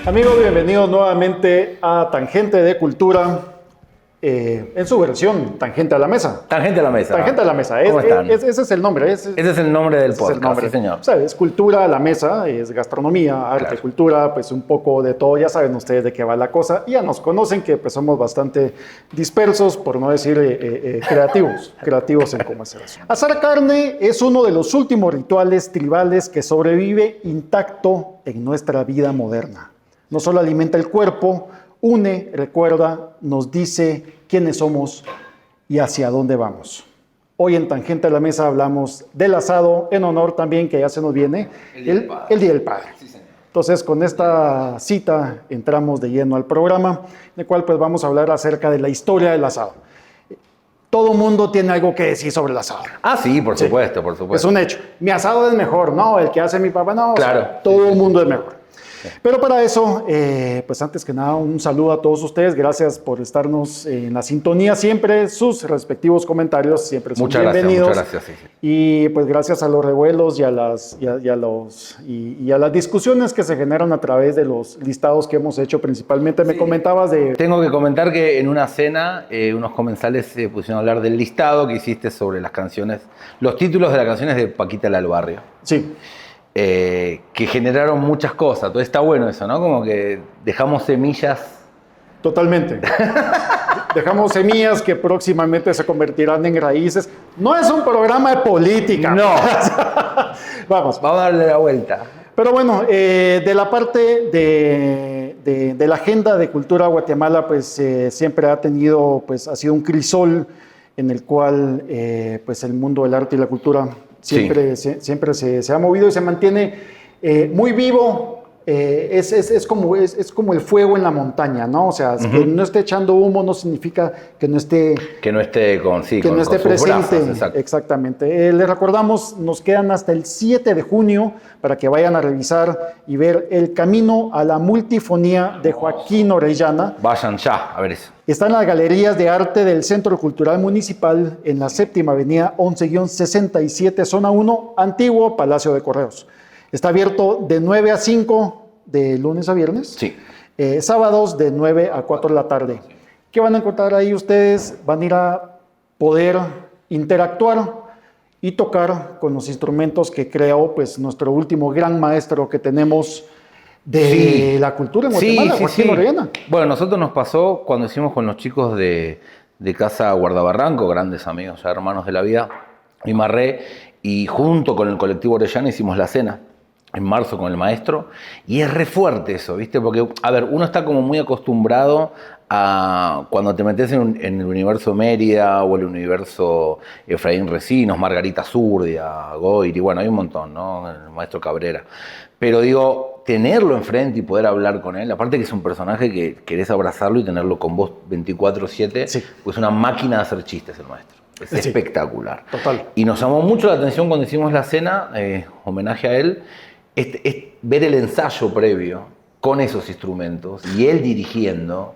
Amigos, bienvenidos nuevamente a Tangente de Cultura, en su versión Tangente a la Mesa. Tangente a la Mesa. Tangente a la Mesa. ¿Cómo están? Ese es el nombre. Ese es el nombre del podcast, sí, señor. O sea, es cultura a la mesa, es gastronomía, arte, Claro. cultura, pues un poco de todo. Ya saben ustedes de qué va la cosa. Y ya nos conocen que pues somos bastante dispersos, por no decir creativos en cómo hacer eso. Asar carne es uno de los últimos rituales tribales que sobrevive intacto en nuestra vida moderna. No solo alimenta el cuerpo, une, recuerda, nos dice quiénes somos y hacia dónde vamos. Hoy en Tangente a la Mesa hablamos del asado, en honor también, que ya se nos viene, el Día del Padre. Sí, señor. Entonces, con esta cita entramos de lleno al programa, en el cual pues vamos a hablar acerca de la historia del asado. Todo mundo tiene algo que decir sobre el asado. Ah, sí, por supuesto, por supuesto. Es un hecho. Mi asado es mejor, no, el que hace mi papá, no. Claro. O sea, todo el mundo es mejor. Pero para eso, pues antes que nada, un saludo a todos ustedes. Gracias por estarnos en la sintonía siempre. Sus respectivos comentarios siempre son bienvenidos. Muchas gracias. Sí. Y pues gracias a los revuelos y a las discusiones que se generan a través de los listados que hemos hecho principalmente. Me comentabas de... Tengo que comentar que en una cena unos comensales se pusieron a hablar del listado que hiciste sobre las canciones, los títulos de las canciones de Paquita la del Barrio. Sí. Que generaron muchas cosas. Entonces está bueno eso, ¿no? Como que dejamos semillas. Totalmente. Dejamos semillas que próximamente se convertirán en raíces. No es un programa de política. No. Vamos a darle la vuelta. Pero bueno, de la parte de la agenda de cultura Guatemala, pues siempre ha tenido, pues ha sido un crisol en el cual pues el mundo del arte y la cultura siempre se ha movido y se mantiene muy vivo. Es como el fuego en la montaña, ¿no? O sea, que no esté echando humo no significa que no esté presente. Exactamente. Les recordamos, nos quedan hasta el 7 de junio para que vayan a revisar y ver El Camino a la Multifonía de Joaquín Orellana. Vayan ya a ver eso. Está en las galerías de arte del Centro Cultural Municipal en la 7ª Avenida 11-67, Zona 1, Antiguo Palacio de Correos. Está abierto de 9 a 5, de lunes a viernes. Sí. Sábados de 9 a 4 de la tarde. ¿Qué van a encontrar ahí ustedes? Van a ir a poder interactuar y tocar con los instrumentos que creó pues, nuestro último gran maestro que tenemos de la cultura en Guatemala, Joaquín Orellana. Bueno, nosotros nos pasó cuando hicimos con los chicos de Casa Guardabarranco, grandes amigos, ya hermanos de la vida, y Marré, y junto con el colectivo Orellana hicimos la cena en marzo con el maestro, y es re fuerte eso, ¿viste? Porque, a ver, uno está como muy acostumbrado a cuando te metes en el universo Mérida o el universo Efraín Recinos, Margarita Zurdia, Goyri, bueno, hay un montón, ¿no? El maestro Cabrera. Pero digo, tenerlo enfrente y poder hablar con él, aparte que es un personaje que querés abrazarlo y tenerlo con vos 24/7, sí. Pues una máquina de hacer chistes el maestro. Es espectacular. Total. Y nos llamó mucho la atención cuando hicimos la cena, homenaje a él, ver el ensayo previo con esos instrumentos y él dirigiendo,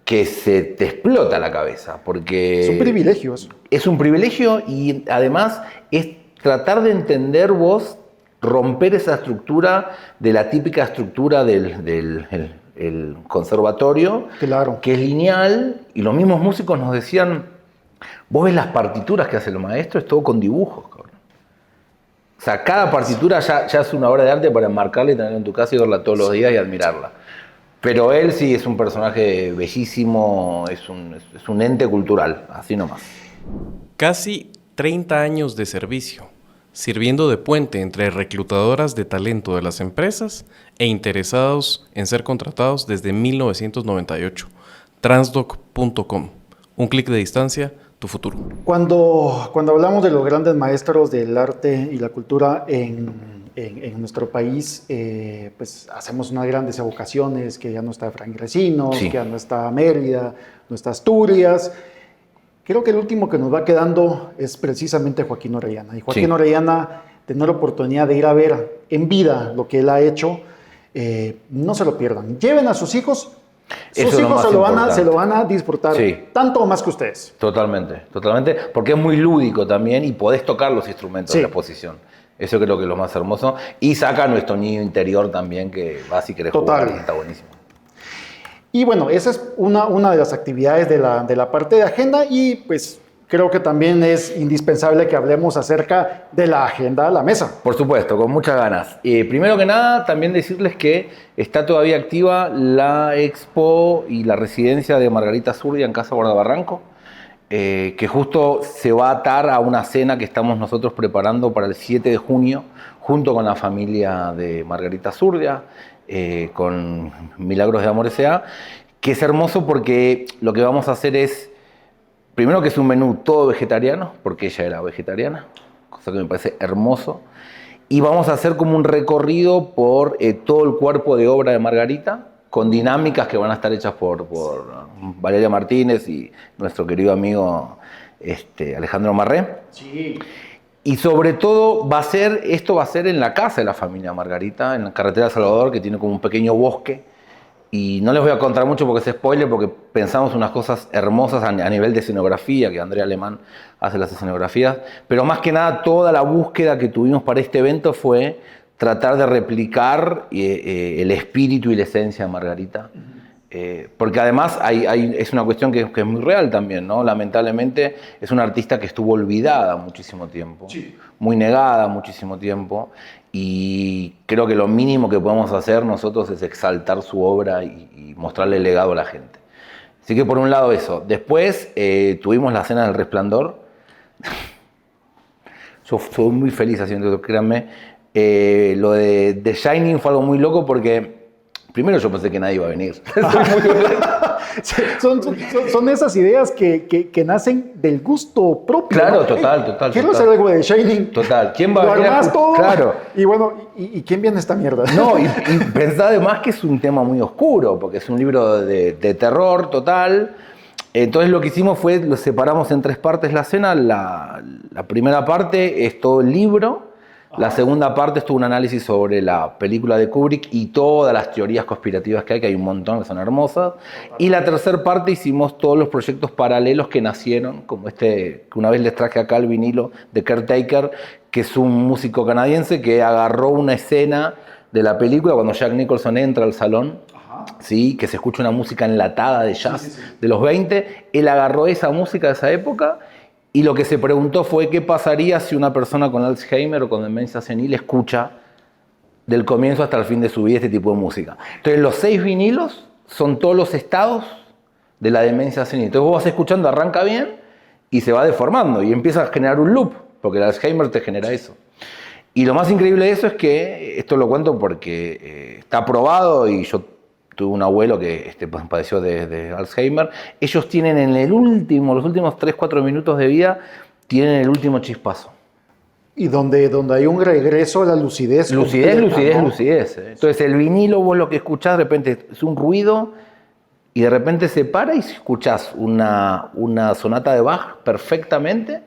que se te explota la cabeza, porque... Es un privilegio eso. Es un privilegio y además es tratar de entender vos, romper esa estructura de la típica estructura del conservatorio, claro, que es lineal, y los mismos músicos nos decían, vos ves las partituras que hace el maestro, es todo con dibujos, cabrón. O sea, cada partitura ya es una obra de arte para enmarcarla y tenerla en tu casa y verla todos los días y admirarla. Pero él sí es un personaje bellísimo, es un ente cultural, así nomás. Casi 30 años de servicio, sirviendo de puente entre reclutadoras de talento de las empresas e interesados en ser contratados desde 1998. Transdoc.com. Un clic de distancia, tu futuro. Cuando hablamos de los grandes maestros del arte y la cultura en nuestro país, pues hacemos unas grandes evocaciones, que ya no está Efraín Recinos, que ya no está Mérida, no está Asturias. Creo que el último que nos va quedando es precisamente Joaquín Orellana. Y Joaquín Orellana, tener la oportunidad de ir a ver en vida lo que él ha hecho, no se lo pierdan. Lleven a sus hijos Eso Sus es lo hijos más importante. se lo van a disfrutar Sí. tanto o más que ustedes. Totalmente, totalmente, porque es muy lúdico también y podés tocar los instrumentos Sí. de la exposición. Eso creo que es lo más hermoso. Y saca nuestro niño interior también, que va si querés Total. jugar y está buenísimo. Y bueno, esa es una de las actividades de la parte de agenda y pues creo que también es indispensable que hablemos acerca de la agenda a la mesa. Por supuesto, con muchas ganas. Primero que nada, también decirles que está todavía activa la expo y la residencia de Margarita Zurdia en Casa Guardabarranco, que justo se va a atar a una cena que estamos nosotros preparando para el 7 de junio, junto con la familia de Margarita Zurdia, con Milagros de Amor S.A., que es hermoso porque lo que vamos a hacer es, primero que es un menú todo vegetariano, porque ella era vegetariana, cosa que me parece hermoso, y vamos a hacer como un recorrido por todo el cuerpo de obra de Margarita, con dinámicas que van a estar hechas por Valeria Martínez y nuestro querido amigo Alejandro Marré. Sí. Y sobre todo esto va a ser en la casa de la familia Margarita, en la carretera de Salvador, que tiene como un pequeño bosque. Y no les voy a contar mucho porque es spoiler, porque pensamos unas cosas hermosas a nivel de escenografía, que Andrea Alemán hace las escenografías. Pero más que nada, toda la búsqueda que tuvimos para este evento fue tratar de replicar el espíritu y la esencia de Margarita. Porque además es una cuestión que es muy real también, ¿no? Lamentablemente es una artista que estuvo olvidada muchísimo tiempo, Sí. muy negada muchísimo tiempo, y creo que lo mínimo que podemos hacer nosotros es exaltar su obra y mostrarle el legado a la gente. Así que por un lado eso. Después tuvimos la Cena del Resplandor. Yo soy muy feliz haciendo eso, créanme. Lo de The Shining fue algo muy loco porque primero yo pensé que nadie iba a venir. Son esas ideas que nacen del gusto propio. Claro, ¿no? total. Quiero total. hacer algo de Shining. Total. ¿Quién va Lo a venir? armás todo. Claro. Y bueno, ¿y quién viene a esta mierda? No, y pensá además que es un tema muy oscuro, porque es un libro de terror total. Entonces lo que hicimos fue, lo separamos en 3 partes la cena. La primera parte es todo el libro. La segunda parte es todo un análisis sobre la película de Kubrick y todas las teorías conspirativas que hay un montón, que son hermosas. Y la tercera parte hicimos todos los proyectos paralelos que nacieron, como que una vez les traje acá el vinilo de Caretaker, que es un músico canadiense que agarró una escena de la película cuando Jack Nicholson entra al salón. Sí, que se escucha una música enlatada de jazz de los 20. Él agarró esa música de esa época y lo que se preguntó fue qué pasaría si una persona con Alzheimer o con demencia senil escucha del comienzo hasta el fin de su vida este tipo de música. Entonces los 6 vinilos son todos los estados de la demencia senil. Entonces vos vas escuchando, arranca bien y se va deformando y empieza a generar un loop, porque el Alzheimer te genera eso. Y lo más increíble de eso es que, esto lo cuento porque está probado y yo tuve un abuelo que padeció de Alzheimer. Ellos tienen los últimos 3-4 minutos de vida, tienen el último chispazo. Y donde hay un regreso a la lucidez. Lucidez. ¿No? Entonces el vinilo, vos lo que escuchás de repente es un ruido y de repente se para y escuchás una sonata de Bach perfectamente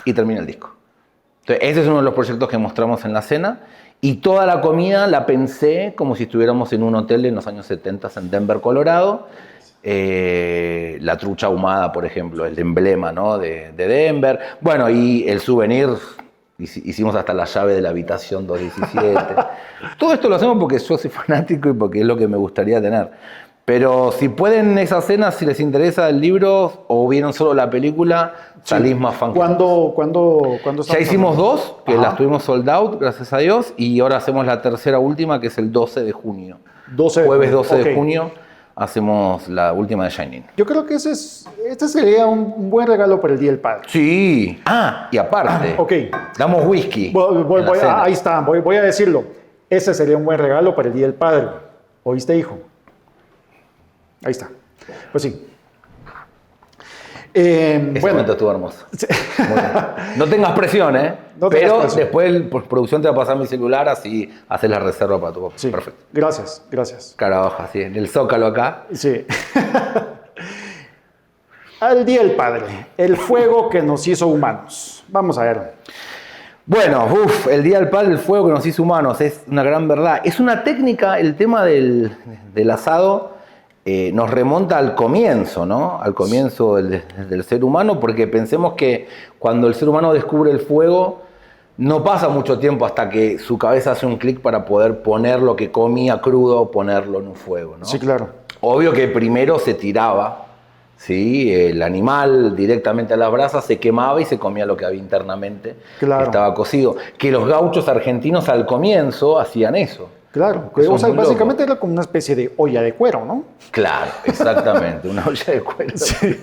y termina el disco. Entonces ese es uno de los proyectos que mostramos en la cena. Y toda la comida la pensé como si estuviéramos en un hotel en los años 70 en Denver, Colorado. La trucha ahumada, por ejemplo, el emblema, ¿no? de Denver. Bueno, y el souvenir, hicimos hasta la llave de la habitación 217. Todo esto lo hacemos porque yo soy fanático y porque es lo que me gustaría tener. Pero si pueden esa cena, si les interesa el libro o vieron solo la película, salís más fan. ¿Cuándo Ya hicimos 2, que las tuvimos sold out, gracias a Dios, y ahora hacemos la tercera última, que es el 12 de junio. Jueves 12 de junio hacemos la última de Shining. Yo creo que este sería un buen regalo para el Día del Padre. Sí. Y aparte, damos whisky. Ahí está, voy a decirlo. Ese sería un buen regalo para el Día del Padre. ¿Oíste, hijo? Ahí está. Pues sí. Ese momento estuvo hermoso. Sí. No tengas presión, ¿eh? Pero después por producción te va a pasar mi celular, así haces la reserva para tu papá. Sí. Perfecto. Gracias. Carabaja, sí, en el Zócalo acá. Sí. Al Día del Padre, el fuego que nos hizo humanos. Vamos a ver. Bueno, el Día del Padre, el fuego que nos hizo humanos, es una gran verdad. Es una técnica, el tema del asado, nos remonta al comienzo, ¿no? Al comienzo del ser humano, porque pensemos que cuando el ser humano descubre el fuego, no pasa mucho tiempo hasta que su cabeza hace un clic para poder poner lo que comía crudo, ponerlo en un fuego, ¿no? Sí, claro. Obvio que primero se tiraba, ¿sí? El animal directamente a las brasas se quemaba y se comía lo que había internamente, Claro. que estaba cocido. Que los gauchos argentinos al comienzo hacían eso. Claro, Eso o es sea, muy básicamente era como una especie de olla de cuero, ¿no? Claro, exactamente, una olla de cuero. Sí.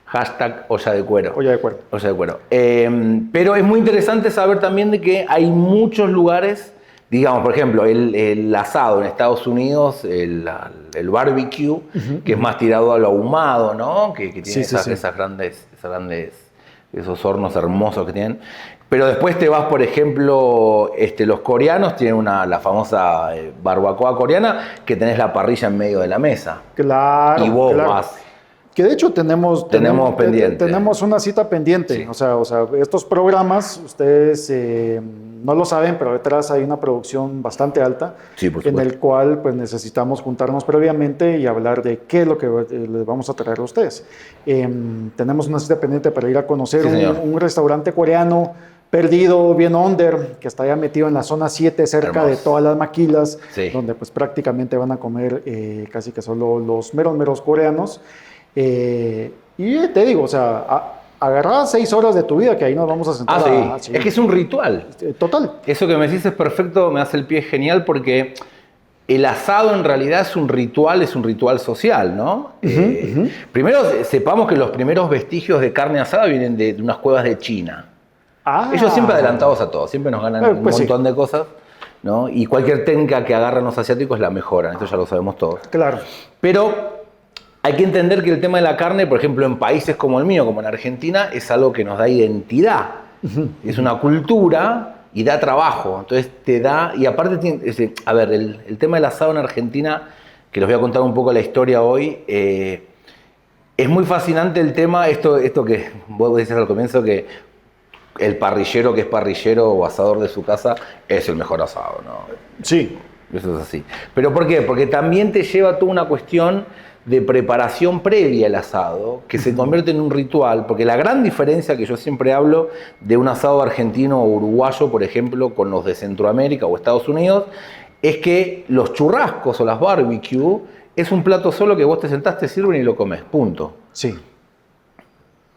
Hashtag olla de cuero. Olla de cuero. Olla de cuero. Pero es muy interesante saber también de que hay muchos lugares, digamos, por ejemplo, el asado en Estados Unidos, el barbecue, que es más tirado a lo ahumado, ¿no? Que tiene Sí, sí, sí. esas grandes, esos hornos hermosos que tienen. Pero después te vas, por ejemplo, los coreanos tienen la famosa barbacoa coreana, que tenés la parrilla en medio de la mesa. Claro. Y vos claro. vas. Que de hecho tenemos pendiente. Tenemos una cita pendiente. Sí. O sea, estos programas, ustedes no lo saben, pero detrás hay una producción bastante alta, Sí, por en supuesto. el cual pues necesitamos juntarnos previamente y hablar de qué es lo que les vamos a traer a ustedes. Tenemos una cita pendiente para ir a conocer Sí, señor. un restaurante coreano perdido, bien under, que está ya metido en la zona 7, cerca Hermoso. de todas las maquilas, Sí. donde pues prácticamente van a comer casi que solo los meros coreanos. Y te digo, o sea, agarrá 6 horas de tu vida, que ahí nos vamos a sentar. Sí. Es que es un ritual. Total. Eso que me decís es perfecto, me hace el pie genial porque el asado en realidad es un ritual social, ¿no? Primero sepamos que los primeros vestigios de carne asada vienen de unas cuevas de China. Ellos siempre adelantados a todo, siempre nos ganan un pues montón de cosas, ¿no? Y cualquier técnica que agarran los asiáticos la mejoran, esto ya lo sabemos todos. Claro. Pero hay que entender que el tema de la carne, por ejemplo, en países como el mío, como en Argentina, es algo que nos da identidad. Es una cultura y da trabajo. Entonces te da... Y aparte, a ver, el tema del asado en Argentina, que les voy a contar un poco la historia hoy, es muy fascinante el tema, esto que vos decías al comienzo, que el parrillero que es parrillero o asador de su casa es el mejor asado, ¿no? Sí. Eso es así. ¿Pero por qué? Porque también te lleva toda una cuestión de preparación previa al asado, que se convierte en un ritual, porque la gran diferencia que yo siempre hablo de un asado argentino o uruguayo, por ejemplo, con los de Centroamérica o Estados Unidos, es que los churrascos o las barbecue es un plato solo que vos te sentás, te sirven y lo comés, punto. Sí.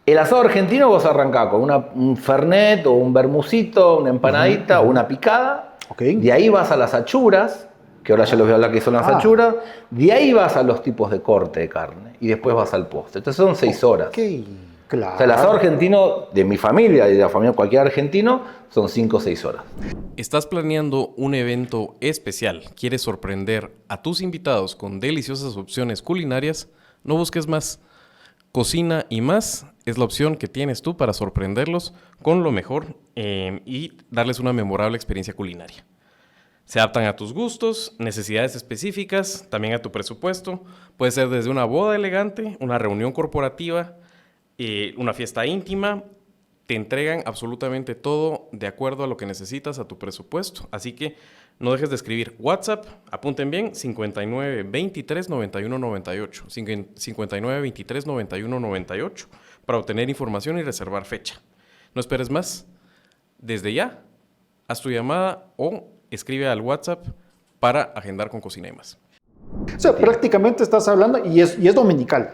El asado argentino vos arrancás con un fernet o un bermucito, una empanadita o una picada, Ok. de ahí vas a las achuras, que ahora ya les voy a hablar que son las achuras, de ahí vas a los tipos de corte de carne y después vas al postre. Entonces son 6 horas. Ok, claro. O sea, el asado argentino de mi familia y de la familia de cualquier argentino son 5 o 6 horas. ¿Estás planeando un evento especial? ¿Quieres sorprender a tus invitados con deliciosas opciones culinarias? No busques más. Cocina y Más es la opción que tienes tú para sorprenderlos con lo mejor y darles una memorable experiencia culinaria. Se adaptan a tus gustos, necesidades específicas, también a tu presupuesto. Puede ser desde una boda elegante, una reunión corporativa, una fiesta íntima. Te entregan absolutamente todo de acuerdo a lo que necesitas, a tu presupuesto. Así que no dejes de escribir WhatsApp, apunten bien, 59 23 91 98, 59 23 91 98, para obtener información y reservar fecha. No esperes más. Desde ya, haz tu llamada o escribe al WhatsApp para agendar con Cocina y Más. O sea, prácticamente estás hablando, y es dominical.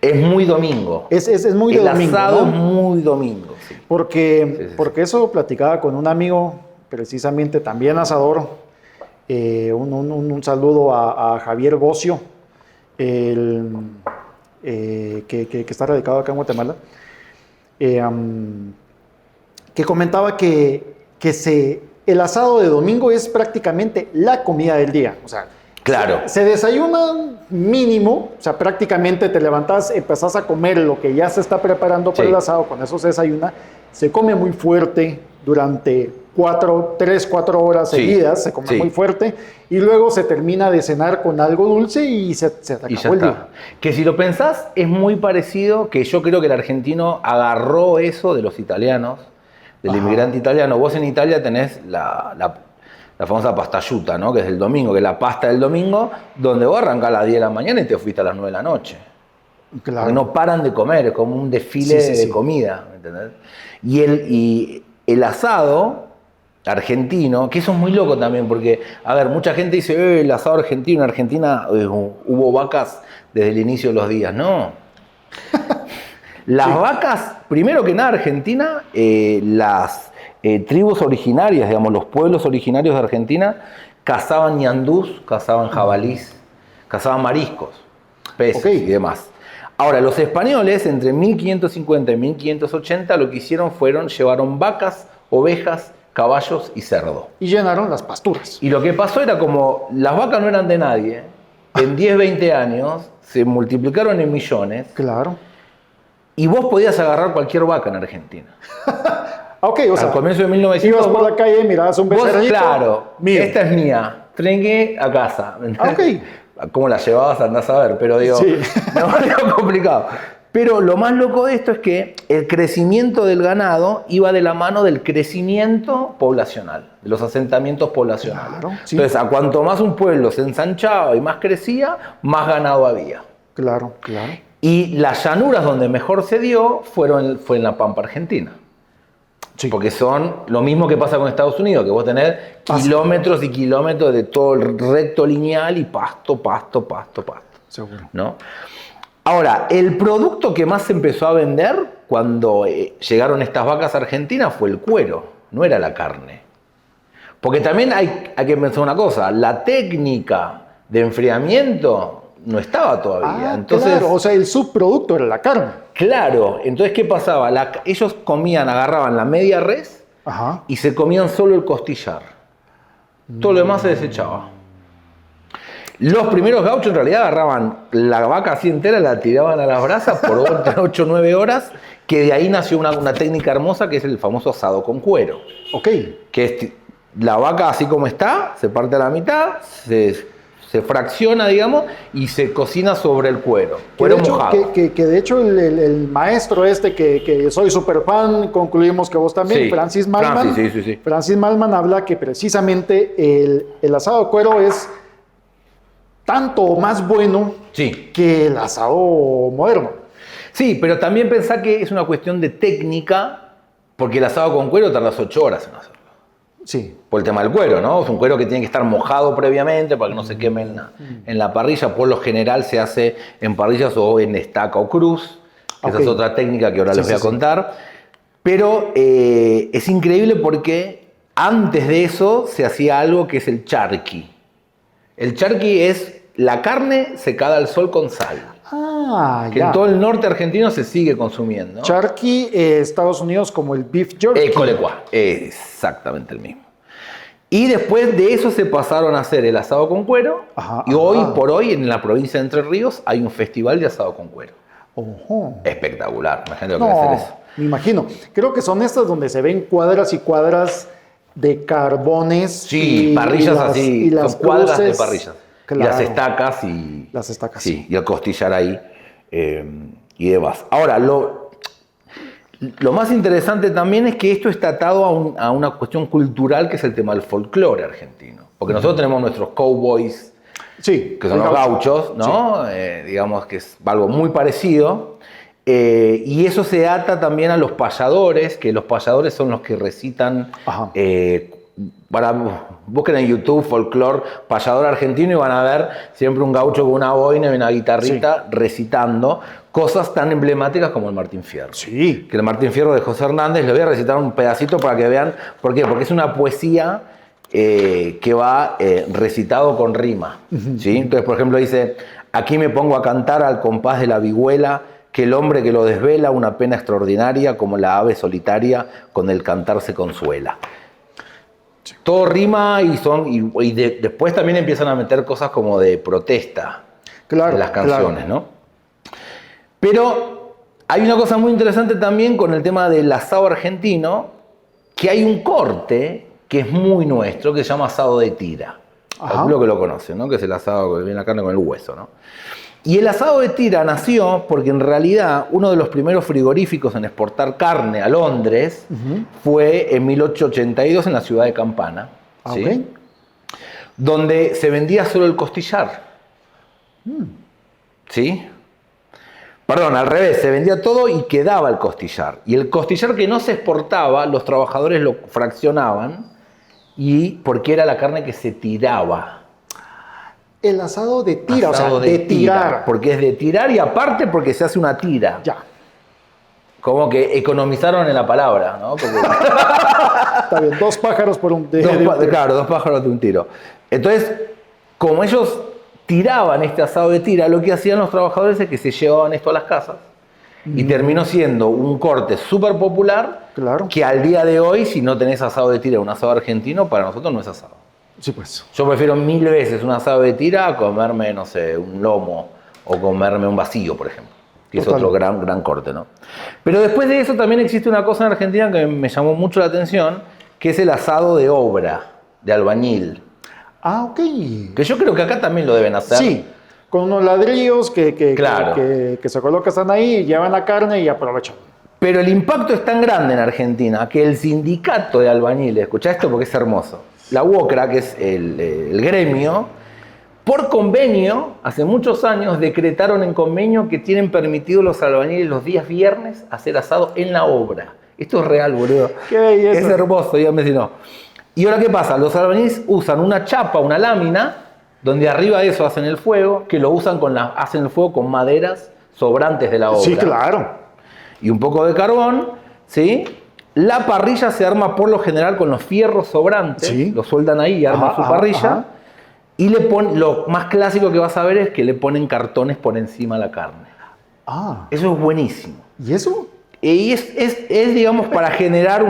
Es muy domingo. Es muy de el domingo, asado ¿no? es muy domingo. Sí. Porque eso platicaba con un amigo, precisamente también asador. Un saludo a Javier Bocio, que está radicado acá en Guatemala, que comentaba que el asado de domingo es prácticamente la comida del día. O sea, Claro. se desayuna mínimo, o sea, prácticamente te levantás, empezás a comer lo que ya se está preparando para Sí. el asado, con eso se desayuna, se come muy fuerte durante 3, 4 horas Sí. seguidas, se come Sí. muy fuerte, y luego se termina de cenar con algo dulce y se acabó Y ya el día. está. Que si lo pensás, es muy parecido, que yo creo que el argentino agarró eso de los italianos, del Ajá. inmigrante italiano. Vos en Italia tenés la la famosa pastayuta, ¿no? Que es el domingo, que es la pasta del domingo, donde vos arrancás a las 10 de la mañana y te fuiste a las 9 de la noche. Claro. Porque no paran de comer, es como un desfile de comida, ¿me entendés? Y el asado argentino, que eso es muy loco también, porque, a ver, mucha gente dice, el asado argentino, en Argentina hubo vacas desde el inicio de los días. No. Las vacas, primero que nada, Argentina, las tribus originarias, digamos, los pueblos originarios de Argentina, cazaban ñandús, cazaban jabalís, cazaban mariscos, peces y demás. Ahora, los españoles, entre 1550 y 1580, lo que hicieron llevaron vacas, ovejas, caballos y cerdo. Y llenaron las pasturas. Y lo que pasó era como las vacas no eran de nadie, en 10, 20 años se multiplicaron en millones. Claro. Y vos podías agarrar cualquier vaca en Argentina. Ok, o sea, al comienzo de 1900. ibas por la calle, mirabas un Vos, becerrito. claro, mío. esta es mía, trengue a casa. Ok. ¿Cómo la llevabas? Andás a ver, pero digo, Sí. no, es complicado. Pero lo más loco de esto es que el crecimiento del ganado iba de la mano del crecimiento poblacional, de los asentamientos poblacionales. Claro, sí. Entonces, a cuanto más un pueblo se ensanchaba y más crecía, más ganado había. Claro, claro. Y las llanuras donde mejor se dio fue en la Pampa Argentina. Sí. Porque son lo mismo que pasa con Estados Unidos, que vos tenés kilómetros y kilómetros de todo el recto lineal y pasto. Seguro. ¿No? Ahora, el producto que más se empezó a vender cuando llegaron estas vacas argentinas fue el cuero, no era la carne. Porque también hay que pensar una cosa, la técnica de enfriamiento no estaba todavía. Entonces, claro, o sea, el subproducto era la carne. claro, entonces ¿qué pasaba? Ellos agarraban la media res Ajá. y se comían solo el costillar. Todo lo demás se desechaba. Los primeros gauchos en realidad agarraban la vaca así entera, la tiraban a las brasas por 8 o 9 horas, que de ahí nació una técnica hermosa que es el famoso asado con cuero. Ok. Que es la vaca así como está, se parte a la mitad, se fracciona, digamos, y se cocina sobre el cuero. Cuero mojado. Que de hecho el maestro que soy súper fan, concluimos que vos también, Sí, Francis Mallmann. sí. Francis Mallmann habla que precisamente el asado de cuero es tanto más bueno Sí. que el asado moderno. Sí, pero también pensá que es una cuestión de técnica, porque el asado con cuero tardas 8 horas en hacerlo. Sí. Por el tema del cuero, ¿no? Es un cuero que tiene que estar mojado previamente para que no se queme en la parrilla. Por lo general se hace en parrillas o en estaca o cruz. Esa es otra técnica que ahora les voy a contar. Pero es increíble porque antes de eso se hacía algo que es el charqui. El charqui es la carne secada al sol con sal. Que en todo el norte argentino se sigue consumiendo. Charqui, Estados Unidos como el beef jerky. Colecua, exactamente el mismo. Y después de eso se pasaron a hacer el asado con cuero. Y hoy por hoy en la provincia de Entre Ríos hay un festival de asado con cuero. Ojo. Espectacular, imagínate lo que va a hacer eso. Me imagino. Creo que son estas donde se ven cuadras y cuadras de carbones. Sí, parrillas así, y las son cuadras cruces. de parrillas. Claro. Y las estacas y... Las estacas. Sí, y el costillar ahí y demás. Ahora, lo más interesante también es que esto está atado a una cuestión cultural que es el tema del folclore argentino. Porque nosotros tenemos nuestros cowboys, Sí, que son los gauchos, ¿no? Sí. Digamos que es algo muy parecido. Y eso se ata también a los payadores, que los payadores son los que recitan... busquen en YouTube folclore payador argentino y van a ver siempre un gaucho con una boina y una guitarrita recitando cosas tan emblemáticas como el Martín Fierro. Sí. Que el Martín Fierro de José Hernández, le voy a recitar un pedacito para que vean por qué. Porque es una poesía que va recitado con rima. ¿Sí? Entonces, por ejemplo, dice: aquí me pongo a cantar al compás de la vihuela, que el hombre que lo desvela una pena extraordinaria, como la ave solitaria con el cantar se consuela. Todo rima y después también empiezan a meter cosas como de protesta de las canciones, ¿no? Pero hay una cosa muy interesante también con el tema del asado argentino, que hay un corte que es muy nuestro, que se llama asado de tira. Calculo que lo conocen, ¿no? Que es el asado que viene la carne con el hueso, ¿no? Y el asado de tira nació porque en realidad uno de los primeros frigoríficos en exportar carne a Londres fue en 1882 en la ciudad de Campana. ¿Sí? donde se vendía solo el costillar. ¿Sí? Perdón, al revés, se vendía todo y quedaba el costillar. Y el costillar que no se exportaba, los trabajadores lo fraccionaban porque era la carne que se tiraba. El asado de tira, Asado o sea, de tirar. Porque es de tirar y aparte porque se hace una tira. Ya. Como que economizaron en la palabra, ¿no? Porque Está bien, dos pájaros por un... claro, dos pájaros de un tiro. Entonces, como ellos tiraban este asado de tira, lo que hacían los trabajadores es que se llevaban esto a las casas y terminó siendo un corte súper popular. Claro. Que al día de hoy, si no tenés asado de tira, un asado argentino, para nosotros no es asado. Sí, pues. Yo prefiero 1000 veces un asado de tira a comerme, no sé, un lomo o comerme un vacío, por ejemplo. Que es otro gran corte, ¿no? Pero después de eso también existe una cosa en Argentina que me llamó mucho la atención, que es el asado de obra, de albañil. Ah, ok. Que yo creo que acá también lo deben hacer. Sí, con unos ladrillos Claro. que se colocan, están ahí, llevan la carne y aprovechan. Pero el impacto es tan grande en Argentina que el sindicato de albañiles, escuchá esto porque es hermoso, la UOCRA, que es el gremio, por convenio, hace muchos años, decretaron en convenio que tienen permitido los albañiles los días viernes hacer asado en la obra. Esto es real, boludo. Qué belleza. Es hermoso, dígame si no. Y ahora, ¿qué pasa? Los albañiles usan una chapa, una lámina, donde arriba de eso hacen el fuego, que lo usan hacen el fuego con maderas sobrantes de la obra. Sí, claro. Y un poco de carbón, ¿sí? La parrilla se arma por lo general con los fierros sobrantes, Sí. lo sueldan ahí y arman su parrilla. Ajá. Y le ponen, lo más clásico que vas a ver es que le ponen cartones por encima de la carne. Ah, Eso es buenísimo. ¿y eso? Y es digamos, para generar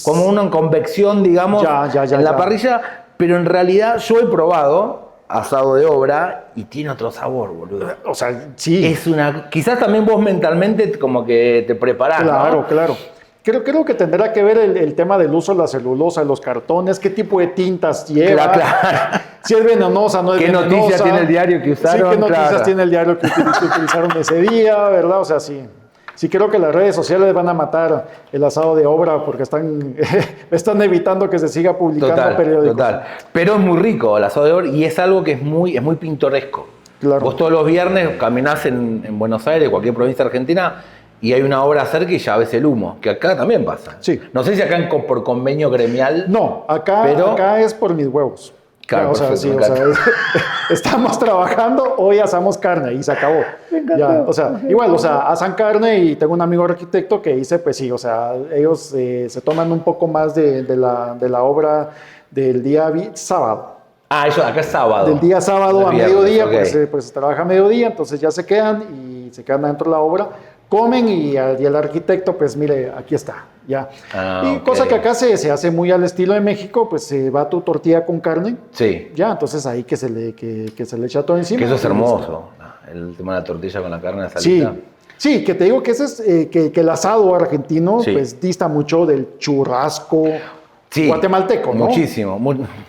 como una convección, digamos, en la parrilla. Pero en realidad yo he probado asado de obra y tiene otro sabor, boludo. O sea, sí. Quizás también vos mentalmente como que te preparás, Claro, ¿no? claro. Creo que tendrá que ver el tema del uso de la celulosa, los cartones, qué tipo de tintas lleva, Claro. si es venenosa, no es ¿Qué venenosa. noticias tiene el diario que usaron? Sí, qué noticias Claro. tiene el diario que utilizaron ese día, ¿verdad? O sea, sí. Sí, creo que las redes sociales van a matar el asado de obra porque están evitando que se siga publicando periódicos. Total. Pero es muy rico el asado de obra y es algo que es muy pintoresco. Claro. Vos todos los viernes caminás en Buenos Aires, cualquier provincia argentina, y hay una obra cerca y ya ves el humo, que acá también pasa. Sí. No sé si acá por convenio gremial. No, acá es por mis huevos. Claro, o sea, perfecto, sí, o sea, estamos trabajando, hoy asamos carne y se acabó. Ya, o sea, igual, o sea, asan carne y tengo un amigo arquitecto que dice, pues sí, o sea, ellos se toman un poco más de la obra del día sábado. Ah, eso acá es sábado. Del día sábado a Viernes, mediodía, ok. pues se trabaja a mediodía, entonces ya se quedan dentro de la obra, comen y el arquitecto, pues mire, aquí está, ya. Y ok. cosa que acá se hace muy al estilo de México, pues se va tu tortilla con carne, Sí. ya, entonces ahí que se le echa todo encima. Que eso es hermoso. El tema de la tortilla con la carne, la Sí, salita. sí, que te digo que ese es que el asado argentino, Sí. pues dista mucho del churrasco Sí, guatemalteco, ¿no? Muchísimo,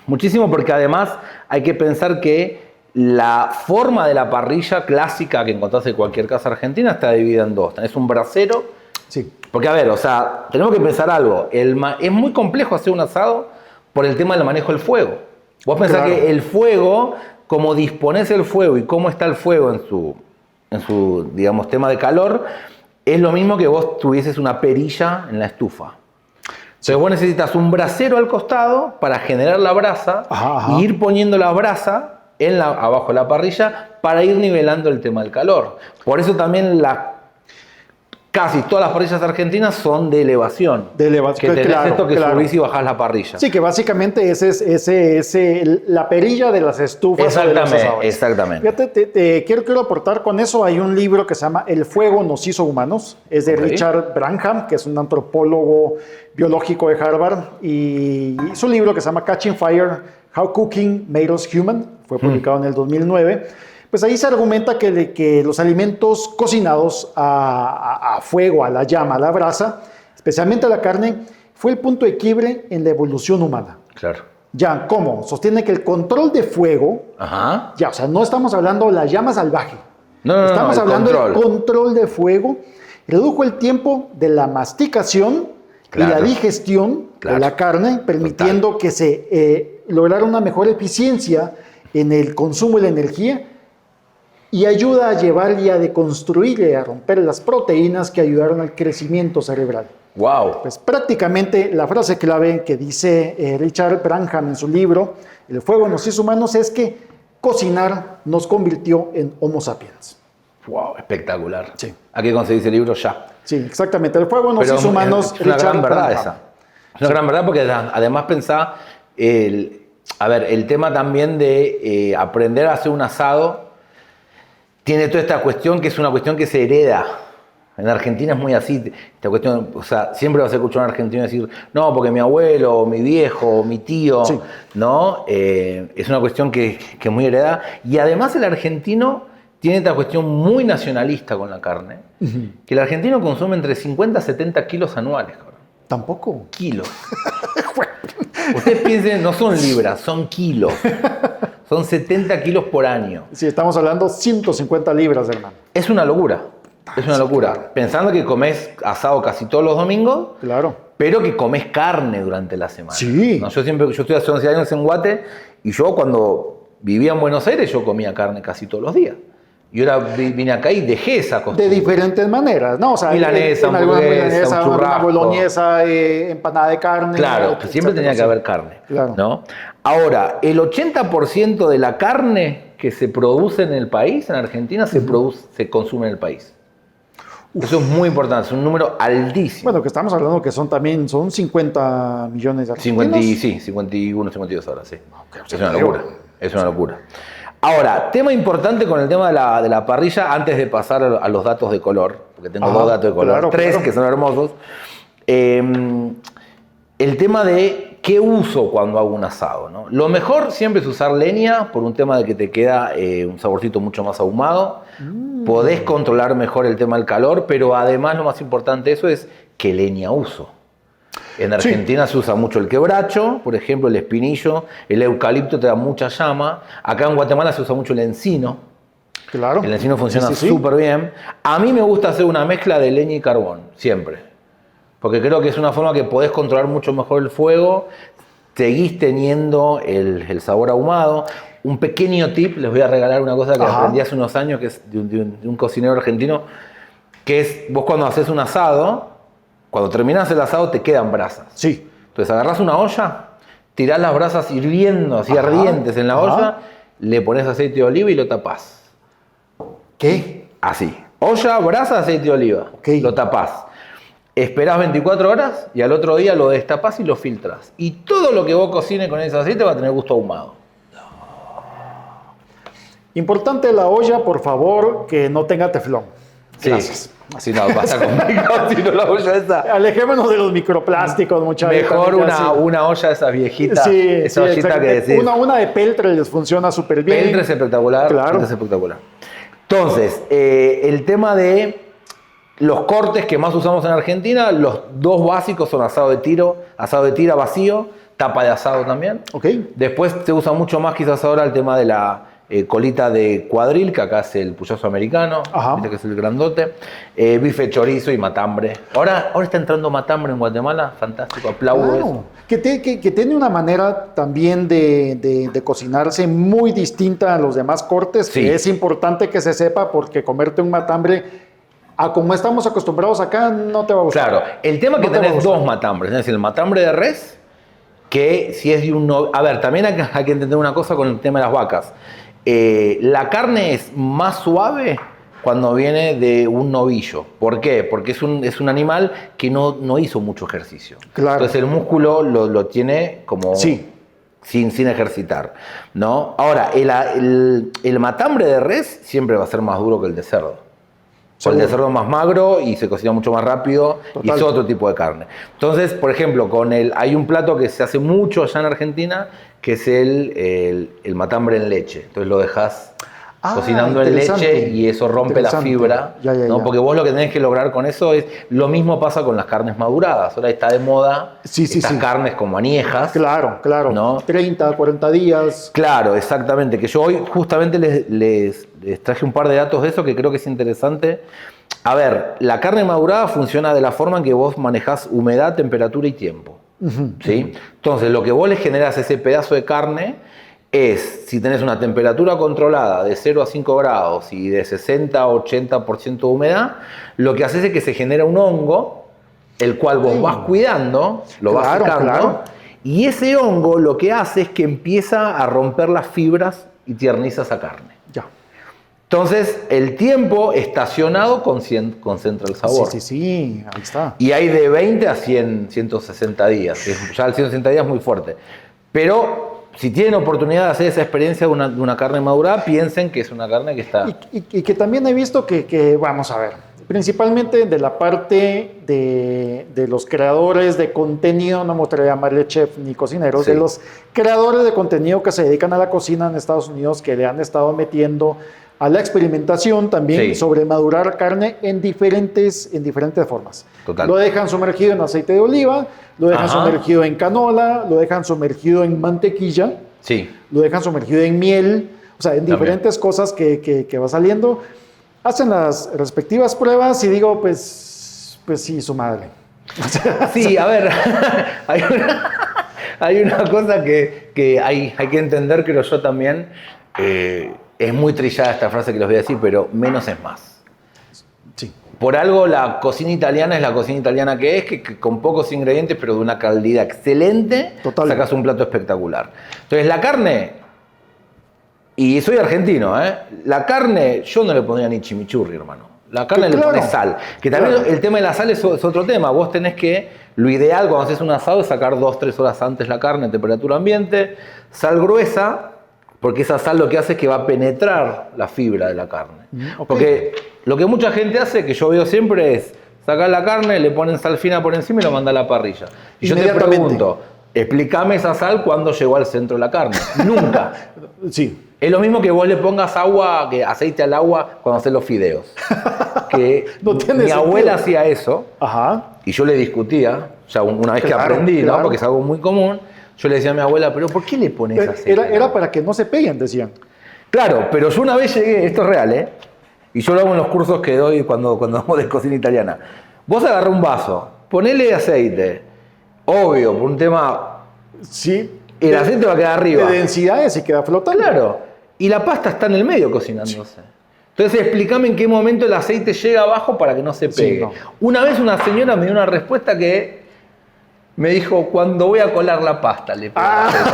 muchísimo, porque además hay que pensar que la forma de la parrilla clásica que encontrás en cualquier casa argentina está dividida en dos. Tenés un brasero, Sí, porque a ver, o sea, tenemos que pensar algo. Es muy complejo hacer un asado por el tema del manejo del fuego. Vos pensás Claro. que el fuego, como disponés el fuego y cómo está el fuego en su, digamos, tema de calor, es lo mismo que vos tuvieses una perilla en la estufa. Entonces vos necesitas un brasero al costado para generar la brasa Ajá. y ir poniendo la brasa abajo de la parrilla para ir nivelando el tema del calor. Por eso también casi todas las parrillas argentinas son de elevación. De elevación, que tenés claro, esto que claro. subís y bajás la parrilla. sí, que básicamente ese es la perilla de las estufas. o de los asadores. Exactamente. Fíjate, quiero aportar con eso. Hay un libro que se llama El fuego nos hizo humanos. Es de Ok. Richard Branham, que es un antropólogo biológico de Harvard. Y hizo un libro que se llama Catching Fire, How Cooking Made Us Human. Fue publicado en el 2009. Pues ahí se argumenta que los alimentos cocinados a fuego, a la llama, a la brasa, especialmente la carne, fue el punto de quiebre en la evolución humana. Claro. Ya, ¿cómo? Sostiene que el control de fuego, Ajá. ya, o sea, no estamos hablando de la llama salvaje. No, Estamos el hablando control. del control de fuego. Redujo el tiempo de la masticación y Claro. la digestión Claro. de la carne, permitiendo que se lograr una mejor eficiencia en el consumo de la energía y ayuda a llevar y a deconstruir y a romper las proteínas que ayudaron al crecimiento cerebral. ¡Wow! Pues prácticamente la frase clave que dice Richard Branham en su libro El fuego nos hizo humanos es que cocinar nos convirtió en Homo sapiens. ¡Wow! Espectacular. Sí. Hay que conseguir ese libro ya. Sí, exactamente. El fuego nos Pero hizo humanos. es una Richard gran verdad Branham. esa. Es una gran verdad porque además pensá, el tema también de aprender a hacer un asado tiene toda esta cuestión que es una cuestión que se hereda. En Argentina es muy así, esta cuestión, o sea, siempre vas a escuchar a un argentino decir, no, porque mi abuelo, o mi viejo, o mi tío, Sí. ¿no? Es una cuestión que es muy heredada. Y además el argentino tiene esta cuestión muy nacionalista con la carne, que el argentino consume entre 50 a 70 kilos anuales, cabrón. Tampoco. Kilos. Ustedes piensen, no son libras, son kilos. Son 70 kilos por año. Sí, estamos hablando 150 libras, hermano. Es una locura. Es una locura. Pensando que comes asado casi todos los domingos, Claro. pero que comes carne durante la semana. Sí. ¿No? Yo estoy hace 11 años en Guate y yo cuando vivía en Buenos Aires yo comía carne casi todos los días. Y ahora vine acá y dejé esa De costumbre. diferentes maneras, ¿no? O sea, Milanesa, en alguna hamburguesa, milanesa, un una churrasco. boloñesa, empanada de carne. Claro, que siempre tenía que etcétera, haber sí. carne. Claro. ¿No? Ahora, el 80% de la carne que se produce en el país, en Argentina, se consume en el país. Eso es muy importante, es un número altísimo. Bueno, que estamos hablando que son 50 millones de argentinos. 51, 52 horas, sí. Ok, Es una locura, es una locura. Ahora, tema importante con el tema de la parrilla, antes de pasar a los datos de color, porque tengo dos datos de color, claro, tres claro. que son hermosos. El tema de qué uso cuando hago un asado, ¿no? Lo mejor siempre es usar leña, por un tema de que te queda un saborcito mucho más ahumado. Podés controlar mejor el tema del calor, pero además lo más importante de eso es qué leña uso. En Argentina se usa mucho el quebracho, por ejemplo, el espinillo, el eucalipto te da mucha llama. Acá en Guatemala se usa mucho el encino. Claro. El encino funciona Sí, sí, sí. súper bien. A mí me gusta hacer una mezcla de leña y carbón, siempre. Porque creo que es una forma que podés controlar mucho mejor el fuego, seguís teniendo el sabor ahumado. Un pequeño tip, les voy a regalar una cosa que aprendí hace unos años, que es de un cocinero argentino, que es, vos cuando haces un asado, cuando terminás el asado te quedan brasas. Sí. Entonces agarrás una olla, tirás las brasas hirviendo, así ardientes en la olla, le pones aceite de oliva y lo tapás. ¿Qué? Así. Olla, brasa, aceite de oliva. Ok. Lo tapás. Esperás 24 horas y al otro día lo destapás y lo filtrás. Y todo lo que vos cocines con ese aceite va a tener gusto ahumado. Importante la olla, por favor, que no tenga teflón. Gracias. Si no, pasa complicado, si no la olla esa. Alejémonos de los microplásticos, muchachos. Mejor una olla de esas viejitas. Sí, esa sí, ollita que exactamente. decís. Una de peltre les funciona súper bien. Peltre es espectacular. Claro. Peltre es espectacular. Entonces, el tema de los cortes que más usamos en Argentina, los dos básicos son asado de tira vacío, tapa de asado también. Ok. Después se usa mucho más quizás ahora el tema de la colita de cuadril, que acá es el puyazo americano, ¿viste? Que es el grandote, bife chorizo y matambre. Ahora está entrando matambre en Guatemala, fantástico, aplaudo eso. Que tiene una manera también de cocinarse muy distinta a los demás cortes, Sí. que es importante que se sepa porque comerte un matambre, a como estamos acostumbrados acá, no te va a gustar. Claro, el tema es que No te va a tenés gustar. dos matambres, es decir, el matambre de res, que si es de un... A ver, también hay que entender una cosa con el tema de las vacas. La carne es más suave cuando viene de un novillo. ¿Por qué? Porque es un animal que no hizo mucho ejercicio. Claro. Entonces el músculo lo tiene como Sí. sin ejercitar, ¿no? Ahora, el matambre de res siempre va a ser más duro que el de cerdo. O el de cerdo es más magro y se cocina mucho más rápido. Total. Y es otro tipo de carne. Entonces, por ejemplo, hay un plato que se hace mucho allá en Argentina, que es el matambre en leche. Entonces lo dejas cocinando en interesante. leche y eso rompe la Interesante. fibra. Ya, ¿no? ya. Porque vos lo que tenés que lograr con eso es... Lo mismo pasa con las carnes maduradas. Ahora está de moda estas carnes como añejas. Claro. ¿No? 30, 40 días. Claro, exactamente. Que yo hoy justamente les traje un par de datos de eso que creo que es interesante. A ver, la carne madurada funciona de la forma en que vos manejás humedad, temperatura y tiempo. ¿sí? Entonces, lo que vos le generás a ese pedazo de carne es, si tenés una temperatura controlada de 0 a 5 grados y de 60 a 80% de humedad, lo que haces es que se genera un hongo, el cual vos vas cuidando, lo vas sacando, y ese hongo lo que hace es que empieza a romper las fibras y tierniza esa carne. Ya. Entonces, el tiempo estacionado concentra el sabor. Sí, ahí está. Y hay de 20 a 100, 160 días. Ya el 160 días es muy fuerte. Pero si tienen oportunidad de hacer esa experiencia de una carne madurada, piensen que es una carne que está... Y que también he visto que, vamos a ver, principalmente de la parte de los creadores de contenido, no me gustaría llamarle chef ni cocineros, de los creadores de contenido que se dedican a la cocina en Estados Unidos, que le han estado metiendo a la experimentación también sobre madurar carne en diferentes formas. Total. Lo dejan sumergido en aceite de oliva, lo dejan sumergido en canola, lo dejan sumergido en mantequilla, lo dejan sumergido en miel, o sea, en diferentes cosas que va saliendo. Hacen las respectivas pruebas y digo, pues sí, su madre. Sí, a ver, hay una cosa que hay que entender, creo yo también. Es muy trillada esta frase que les voy a decir, pero menos es más. Sí. Por algo la cocina italiana es la cocina italiana que es, que con pocos ingredientes, pero de una calidad excelente, sacas un plato espectacular. Entonces la carne, y soy argentino, la carne yo no le pondría ni chimichurri, hermano. La carne le pones sal. Que también el tema de la sal es otro tema. Vos tenés que, lo ideal cuando haces un asado es sacar 2-3 horas antes la carne en temperatura ambiente, sal gruesa, porque esa sal lo que hace es que va a penetrar la fibra de la carne. Porque lo que mucha gente hace, que yo veo siempre, es sacar la carne, le ponen sal fina por encima y lo manda a la parrilla. Y yo te pregunto, explícame esa sal cuando llegó al centro de la carne. Nunca. Sí. Es lo mismo que vos le pongas aceite al agua cuando haces los fideos. Que mi abuela hacía eso, y yo le discutía, o sea, una vez que aprendí, ¿no? Porque es algo muy común. Yo le decía a mi abuela, ¿pero por qué le pones aceite? Era para que no se peguen, decían. Claro, pero yo una vez llegué, esto es real, y yo lo hago en los cursos que doy cuando vamos de cocina italiana. Vos agarrás un vaso, ponele aceite, obvio, por un tema... Sí. El aceite va a quedar arriba. De densidades y queda flotando. Claro, y la pasta está en el medio cocinándose. Sí. Entonces explícame en qué momento el aceite llega abajo para que no se pegue. Sí, no. Una vez una señora me dio una respuesta que... Me dijo, cuando voy a colar la pasta, le pego.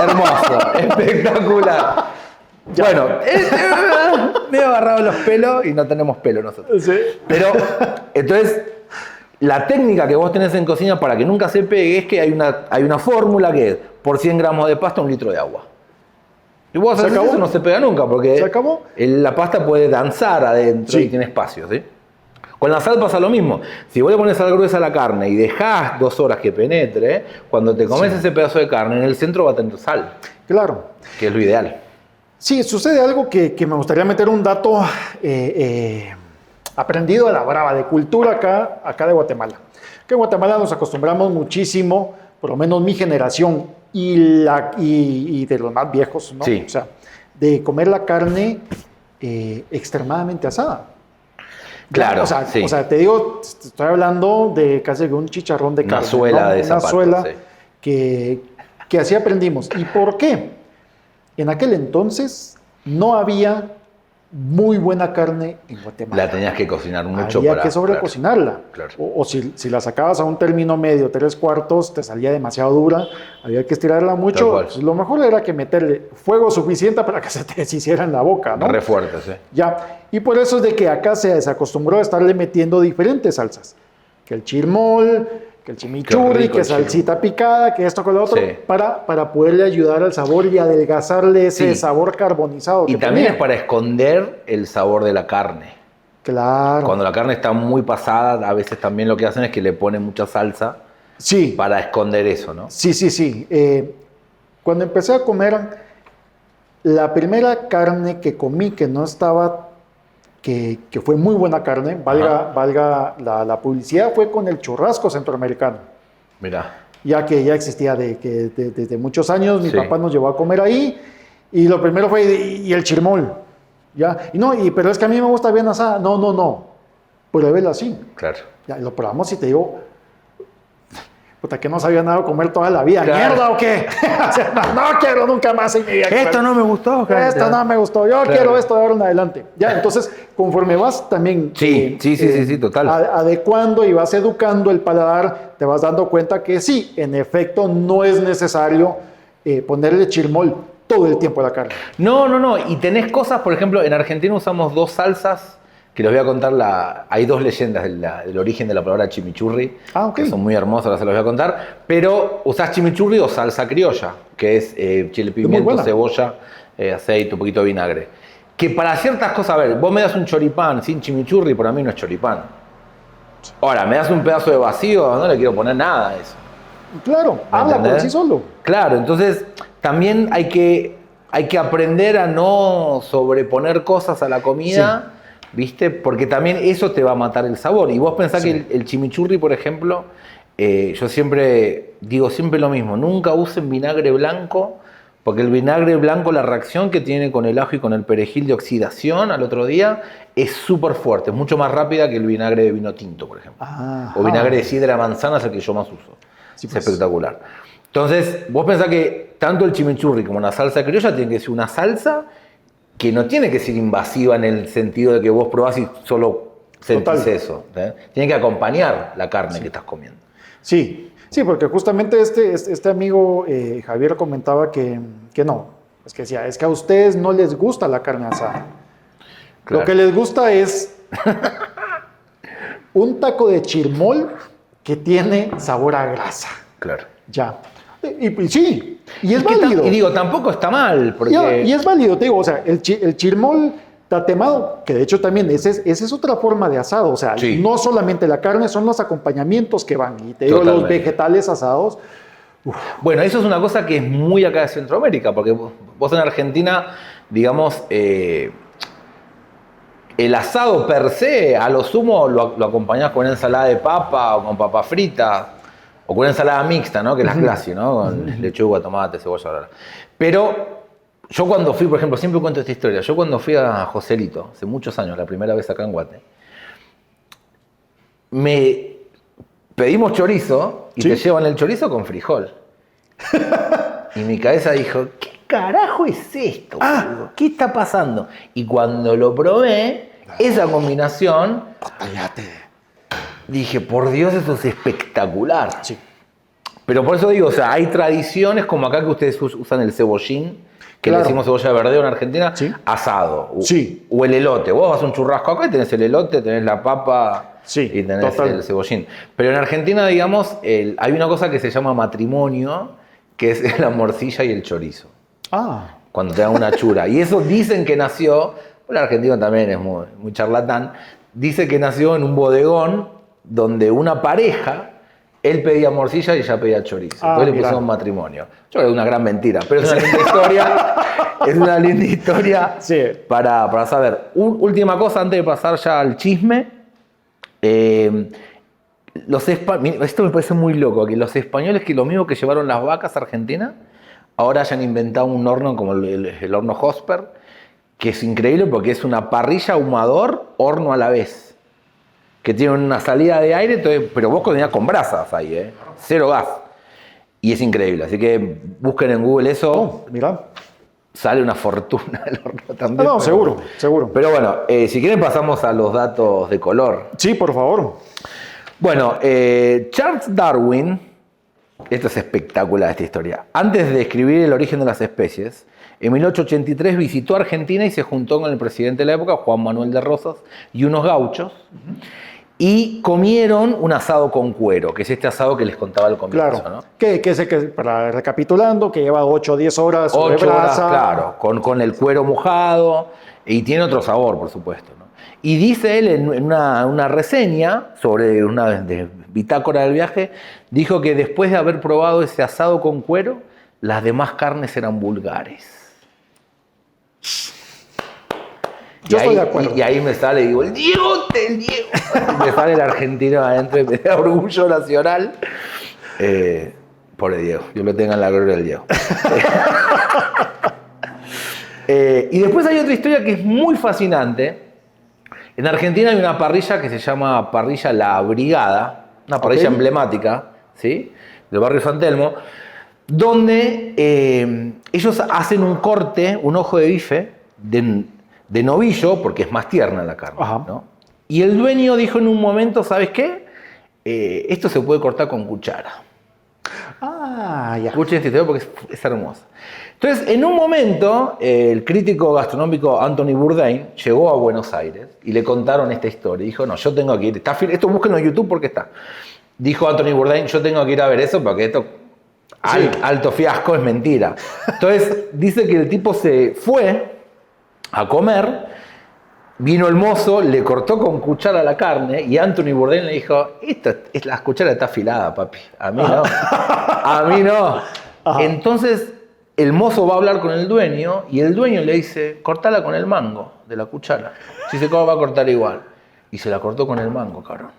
Hermoso, espectacular. Ya. Bueno, me he agarrado los pelos y no tenemos pelo nosotros. Sí. Pero, entonces, la técnica que vos tenés en cocina para que nunca se pegue es que hay una fórmula que es, por 100 gramos de pasta, 1 litro de agua. Y vos haces eso, no se pega nunca, porque la pasta puede danzar adentro y tiene espacio, ¿sí? Con la sal pasa lo mismo. Si vos le pones sal gruesa a la carne y dejás 2 horas que penetre, cuando te comes ese pedazo de carne, en el centro va a tener sal. Claro. Que es lo ideal. Sí, sucede algo que me gustaría meter un dato aprendido a la brava, de cultura acá de Guatemala. Que en Guatemala nos acostumbramos muchísimo, por lo menos mi generación y de los más viejos, ¿no? Sí. O sea, de comer la carne extremadamente asada. Claro, o sea, te digo, estoy hablando de casi un chicharrón de carne. Una suela, ¿no? De zapato, suela que así aprendimos. ¿Y por qué? En aquel entonces no había muy buena carne en Guatemala. La tenías que cocinar mucho. Había que sobrecocinarla. Claro. O si la sacabas a un término medio, 3/4, te salía demasiado dura. Había que estirarla mucho. Pues lo mejor era que meterle fuego suficiente para que se te deshiciera en la boca, ¿no? Re fuerte, sí. Ya. Y por eso es de que acá se desacostumbró a estarle metiendo diferentes salsas. Que el chilmol, que el chimichurri, que salsita picada, que esto con lo otro, para poderle ayudar al sabor y adelgazarle ese sabor carbonizado. Y también es para esconder el sabor de la carne. Claro. Cuando la carne está muy pasada, a veces también lo que hacen es que le ponen mucha salsa para esconder eso, ¿no? Sí. Cuando empecé a comer, la primera carne que comí que no estaba... Que fue muy buena carne, valga la publicidad, fue con el churrasco centroamericano. Mira. Ya que ya existía desde muchos años, mi papá nos llevó a comer ahí, y lo primero fue, y el chirmol, ¿ya? Pero es que a mí me gusta bien asada. No, pruébelo así. Claro. Ya, lo probamos y te digo, Puta, que no sabía nada comer toda la vida. Claro. ¿Mierda o qué? O sea, no quiero nunca más en mi vida. Esto no me gustó. Esto no me gustó. Yo quiero esto de ahora en adelante. Ya, entonces, conforme vas también Sí, total. adecuando y vas educando el paladar, te vas dando cuenta que sí, en efecto, no es necesario ponerle chilmol todo el tiempo a la carne. No. Y tenés cosas, por ejemplo, en Argentina usamos 2 salsas, que les voy a contar, hay 2 leyendas del origen de la palabra chimichurri, que son muy hermosas, ahora se los voy a contar, pero usás chimichurri o salsa criolla, que es chile, pimiento, cebolla, aceite, un poquito de vinagre. Que para ciertas cosas, a ver, vos me das un choripán sin chimichurri, para mí no es choripán. Ahora, me das un pedazo de vacío, no le quiero poner nada a eso. Claro, habla por sí solo. Claro, entonces también hay que aprender a no sobreponer cosas a la comida, ¿viste? Porque también eso te va a matar el sabor. Y vos pensás que el chimichurri, por ejemplo, yo siempre digo lo mismo, nunca usen vinagre blanco, porque el vinagre blanco, la reacción que tiene con el ajo y con el perejil de oxidación al otro día es súper fuerte, es mucho más rápida que el vinagre de vino tinto, por ejemplo. O vinagre de sidra manzana es el que yo más uso. Sí, pues. Es espectacular. Entonces, vos pensás que tanto el chimichurri como la salsa criolla tiene que ser una salsa que no tiene que ser invasiva en el sentido de que vos probás y solo sentís eso. Tiene que acompañar la carne que estás comiendo. Sí, porque justamente este amigo Javier comentaba que no. Es que decía, es que a ustedes no les gusta la carne asada. Claro. Lo que les gusta es un taco de chilmol que tiene sabor a grasa. Claro. Ya. Y sí, y es válido. Y digo, tampoco está mal. Porque... Y es válido, te digo, o sea, el chilmol tatemado, que de hecho también esa es otra forma de asado, o sea, no solamente la carne, son los acompañamientos que van. Y te digo, los vegetales asados. Bueno, eso es una cosa que es muy acá de Centroamérica, porque vos en Argentina, digamos, el asado per se, a lo sumo lo acompañás con una ensalada de papa o con papa frita. O con una ensalada mixta, ¿no? Que es la clásica, ¿no? Con lechuga, tomate, cebolla, bla. Pero yo cuando fui, por ejemplo, siempre cuento esta historia. Yo cuando fui a Joselito, hace muchos años, la primera vez acá en Guate, pedimos chorizo y te llevan el chorizo con frijol. Y mi cabeza dijo, ¿qué carajo es esto? ¿Qué está pasando? Y cuando lo probé, esa combinación... Dije, por Dios, eso es espectacular. Sí. Pero por eso digo, o sea, hay tradiciones como acá que ustedes usan el cebollín, que le decimos cebolla de verdeo en Argentina, asado. O el elote. Vos vas a un churrasco acá y tenés el elote, tenés la papa y tenés el cebollín. Pero en Argentina, digamos, hay una cosa que se llama matrimonio, que es la morcilla y el chorizo. Cuando te dan una chura. Y eso dicen que nació, el argentino también es muy charlatán, dice que nació en un bodegón donde una pareja, él pedía morcilla y ella pedía chorizo. Entonces le pusieron matrimonio. Yo creo que es una gran mentira, pero es una linda historia. Es una linda historia para saber. Última cosa, antes de pasar ya al chisme. Esto me parece muy loco, que los españoles, que lo mismo que llevaron las vacas a Argentina, ahora hayan inventado un horno como el horno Hosper, que es increíble porque es una parrilla, ahumador, horno a la vez. Que tiene una salida de aire, entonces, pero vos cocinás con brasas ahí, cero gas. Y es increíble, así que busquen en Google eso. Mirá. Sale una fortuna el horno también. No, seguro. Pero bueno, si quieren pasamos a los datos de color. Sí, por favor. Bueno, Charles Darwin, esto es espectacular esta historia, antes de escribir El origen de las especies, en 1883 visitó Argentina y se juntó con el presidente de la época, Juan Manuel de Rosas, y unos gauchos, y comieron un asado con cuero, que es este asado que les contaba al comienzo. Claro, ¿no? Que para recapitulando, que lleva 8 o 10 horas sobre 8 brasa. Horas, claro, con el cuero mojado, y tiene otro sabor, por supuesto, ¿no? Y dice él en una reseña sobre una bitácora del viaje, dijo que después de haber probado ese asado con cuero, las demás carnes eran vulgares. Yo estoy de acuerdo. Y ahí me sale y digo, el Diego. Y me sale el argentino adentro y me da orgullo nacional. Pobre Diego, Dios lo tenga en la gloria del Diego. Y después hay otra historia que es muy fascinante. En Argentina hay una parrilla que se llama parrilla La Brigada, una parrilla emblemática, ¿sí? Del barrio San Telmo, donde ellos hacen un corte, un ojo de bife de novillo, porque es más tierna la carne, ¿no? Y el dueño dijo en un momento, ¿sabes qué? Esto se puede cortar con cuchara. Ah, ya. Escuchen esta historia porque es hermosa. Entonces, en un momento, el crítico gastronómico Anthony Bourdain llegó a Buenos Aires y le contaron esta historia. Dijo, no, yo tengo que ir. Esto búsquenlo en YouTube porque está. Dijo Anthony Bourdain, yo tengo que ir a ver eso porque esto, alto fiasco, es mentira. Entonces, dice que el tipo se fue a comer, vino el mozo, le cortó con cuchara la carne y Anthony Bourdain le dijo, la cuchara está afilada, papi. A mí no. A mí no. Ajá. Entonces, el mozo va a hablar con el dueño y el dueño le dice, cortala con el mango de la cuchara. Si se va a cortar igual. Y se la cortó con el mango, cabrón.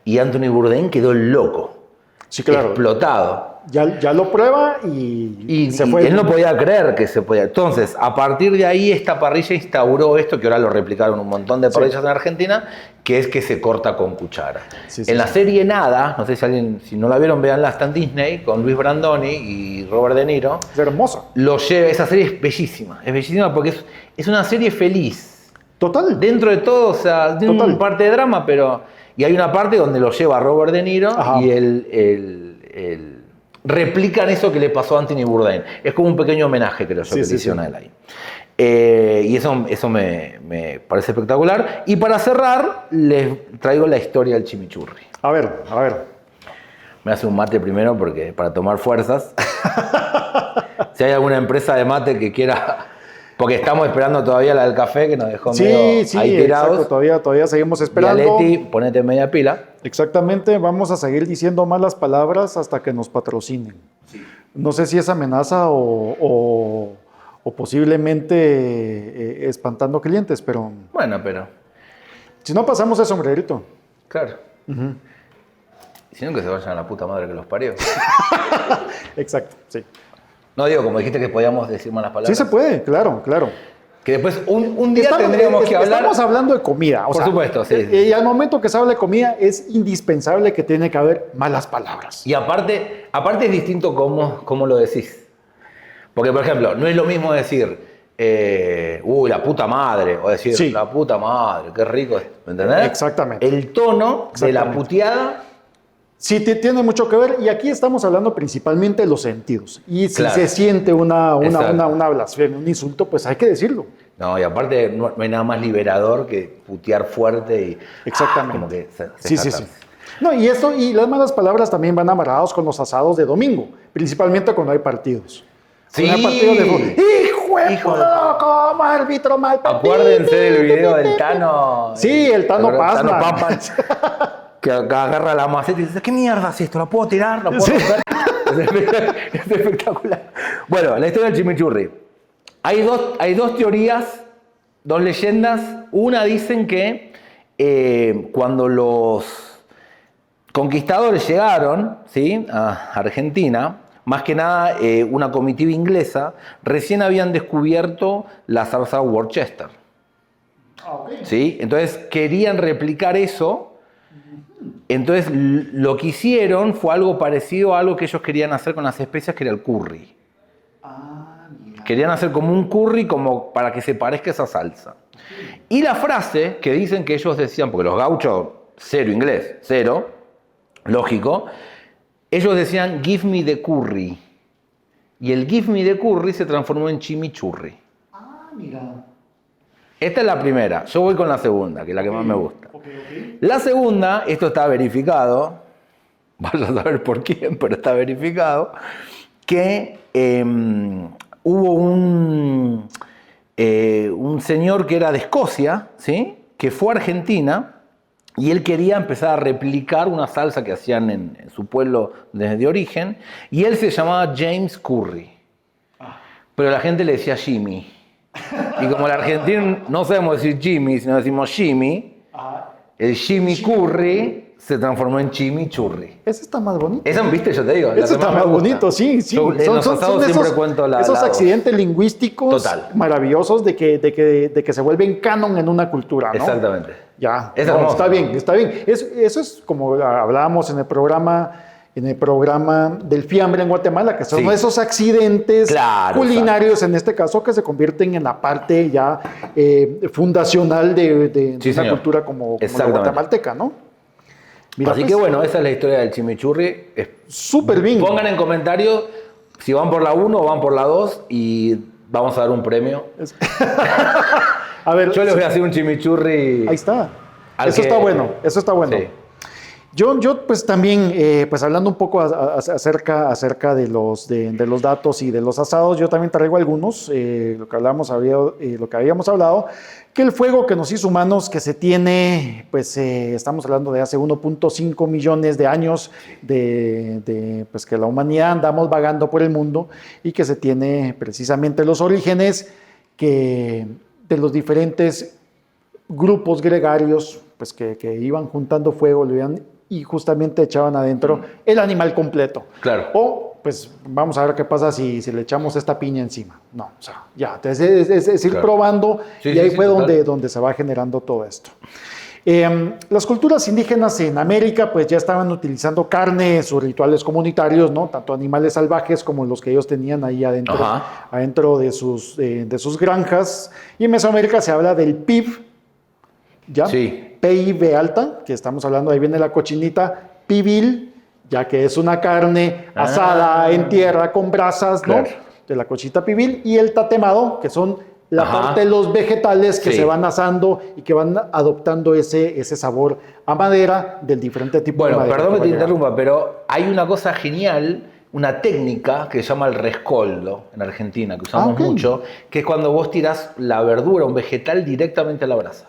Y Anthony Bourdain quedó loco. Sí, claro. Explotado. Ya lo prueba y se fue. Él no podía creer que se podía. Entonces, a partir de ahí, esta parrilla instauró esto, que ahora lo replicaron un montón de parrillas en Argentina, que es que se corta con cuchara. En la serie Nada, no sé si no la vieron, véanla, está en Disney, con Luis Brandoni y Robert De Niro. Es hermoso. Esa serie es bellísima porque es una serie feliz. Total. Dentro de todo, o sea, tiene una parte de drama, pero... Y hay una parte donde lo lleva Robert De Niro y él replican eso que le pasó a Anthony Bourdain. Es como un pequeño homenaje, creo yo, que le hicieron a él ahí. Y eso me parece espectacular. Y para cerrar, les traigo la historia del chimichurri. A ver. Me hace un mate primero para tomar fuerzas. Si hay alguna empresa de mate que quiera... Porque estamos esperando todavía la del café, que nos dejó medio ahí tirados. Exacto, todavía seguimos esperando. Y Leti, ponete media pila. Exactamente, vamos a seguir diciendo malas palabras hasta que nos patrocinen. Sí. No sé si es amenaza o posiblemente espantando clientes, pero... Bueno, pero... Si no, pasamos el sombrerito. Claro. Si no, que se vayan a la puta madre que los parió. Exacto, sí. No digo, como dijiste que podíamos decir malas palabras. Sí se puede, claro. Que después un día tendríamos que hablar... Estamos hablando de comida. Por supuesto, sí. Y al momento que se habla de comida es indispensable que tiene que haber malas palabras. Y aparte es distinto cómo lo decís. Porque, por ejemplo, no es lo mismo decir, la puta madre, o decir, la puta madre, qué rico. ¿Me entendés? Exactamente. El tono de la puteada... Sí, tiene mucho que ver, y aquí estamos hablando principalmente de los sentidos. Y si se siente una blasfemia, un insulto, pues hay que decirlo. No, y aparte no hay nada más liberador que putear fuerte y... Exactamente. Como que Sí. No, y las malas palabras también van amarrados con los asados de domingo, principalmente cuando hay partidos. Sí. Cuando hay partidos de ¡Hijo de loco! ¡Árbitro mal! Acuérdense del video del Tano. Sí, el Tano Pazman. Que agarra la maceta y dice, ¿qué mierda es esto? ¿La puedo tirar? ¿La puedo romper? Es espectacular. Bueno, la historia del chimichurri. Hay dos teorías, dos leyendas. Una dicen que cuando los conquistadores llegaron, ¿sí?, a Argentina, más que nada una comitiva inglesa, recién habían descubierto la salsa Worcester. ¿Sí? Entonces querían replicar eso. Entonces lo que hicieron fue algo parecido a algo que ellos querían hacer con las especias, que era el curry. Querían hacer como un curry como para que se parezca a esa salsa. Y la frase que dicen que ellos decían, porque los gauchos, cero inglés, cero, lógico, ellos decían give me the curry. Y el give me the curry se transformó en chimichurri. Mira. Esta es la primera. Yo voy con la segunda, que es la que más me gusta. La segunda, esto está verificado, vaya a saber por quién, pero está verificado, que hubo un señor que era de Escocia, ¿sí?, que fue a Argentina y él quería empezar a replicar una salsa que hacían en su pueblo de origen, y él se llamaba James Curry. Pero la gente le decía Jimmy. Y como el argentino no sabemos decir Jimmy, sino decimos Jimmy, el Jimmy Curry se transformó en chimichurri. Ese está más bonito. Eso, viste, yo te digo. Ese está más bonito, sí. Son esos accidentes lingüísticos maravillosos de que se vuelven canon en una cultura, ¿no? Exactamente. Ya, está bien. Eso es como hablábamos en el programa en el programa del fiambre en Guatemala, que son Sí. esos accidentes Claro, culinarios, en este caso, que se convierten en la parte ya fundacional de Sí, una señor. cultura como la Exactamente. guatemalteca, ¿no? Mira, Así pues, que bueno, esa es la historia del chimichurri. súper bien. Pongan en comentarios si van por la 1 o van por la 2 y vamos a dar un premio. A ver, Yo les voy a hacer un chimichurri. ahí está. al Eso que- está bueno, eso está bueno. Sí. Yo pues también, pues hablando un poco acerca de los datos y de los asados, yo también traigo algunos, lo que habíamos hablado, que el fuego que nos hizo humanos, que se tiene, pues estamos hablando de hace 1.5 millones de años, pues que la humanidad andamos vagando por el mundo y que se tiene precisamente los orígenes de los diferentes grupos gregarios, pues que iban juntando fuego, y justamente echaban adentro el animal completo. Claro. O, pues, vamos a ver qué pasa si le echamos esta piña encima. No, o sea, ya, entonces es ir Claro. probando, Sí, y sí, ahí sí, fue total. donde se va generando todo esto. Las culturas indígenas en América pues ya estaban utilizando carne en sus rituales comunitarios, ¿no? Tanto animales salvajes como los que ellos tenían ahí Ajá. adentro de sus granjas. Y en Mesoamérica se habla del PIB, ¿ya? Sí. PIB alta, que estamos hablando, ahí viene la cochinita, pibil, ya que es una carne asada en tierra con brasas, ¿no? Claro. De la cochinita pibil, y el tatemado, que son la Ajá. parte de los vegetales que Sí. se van asando y que van adoptando ese sabor a madera del diferente tipo de Bueno, madera. perdón que va te llegando. interrumpa, pero hay una cosa genial, una técnica que se llama el rescoldo en Argentina, que usamos ok. mucho, que es cuando vos tirás la verdura, un vegetal, directamente a la brasa.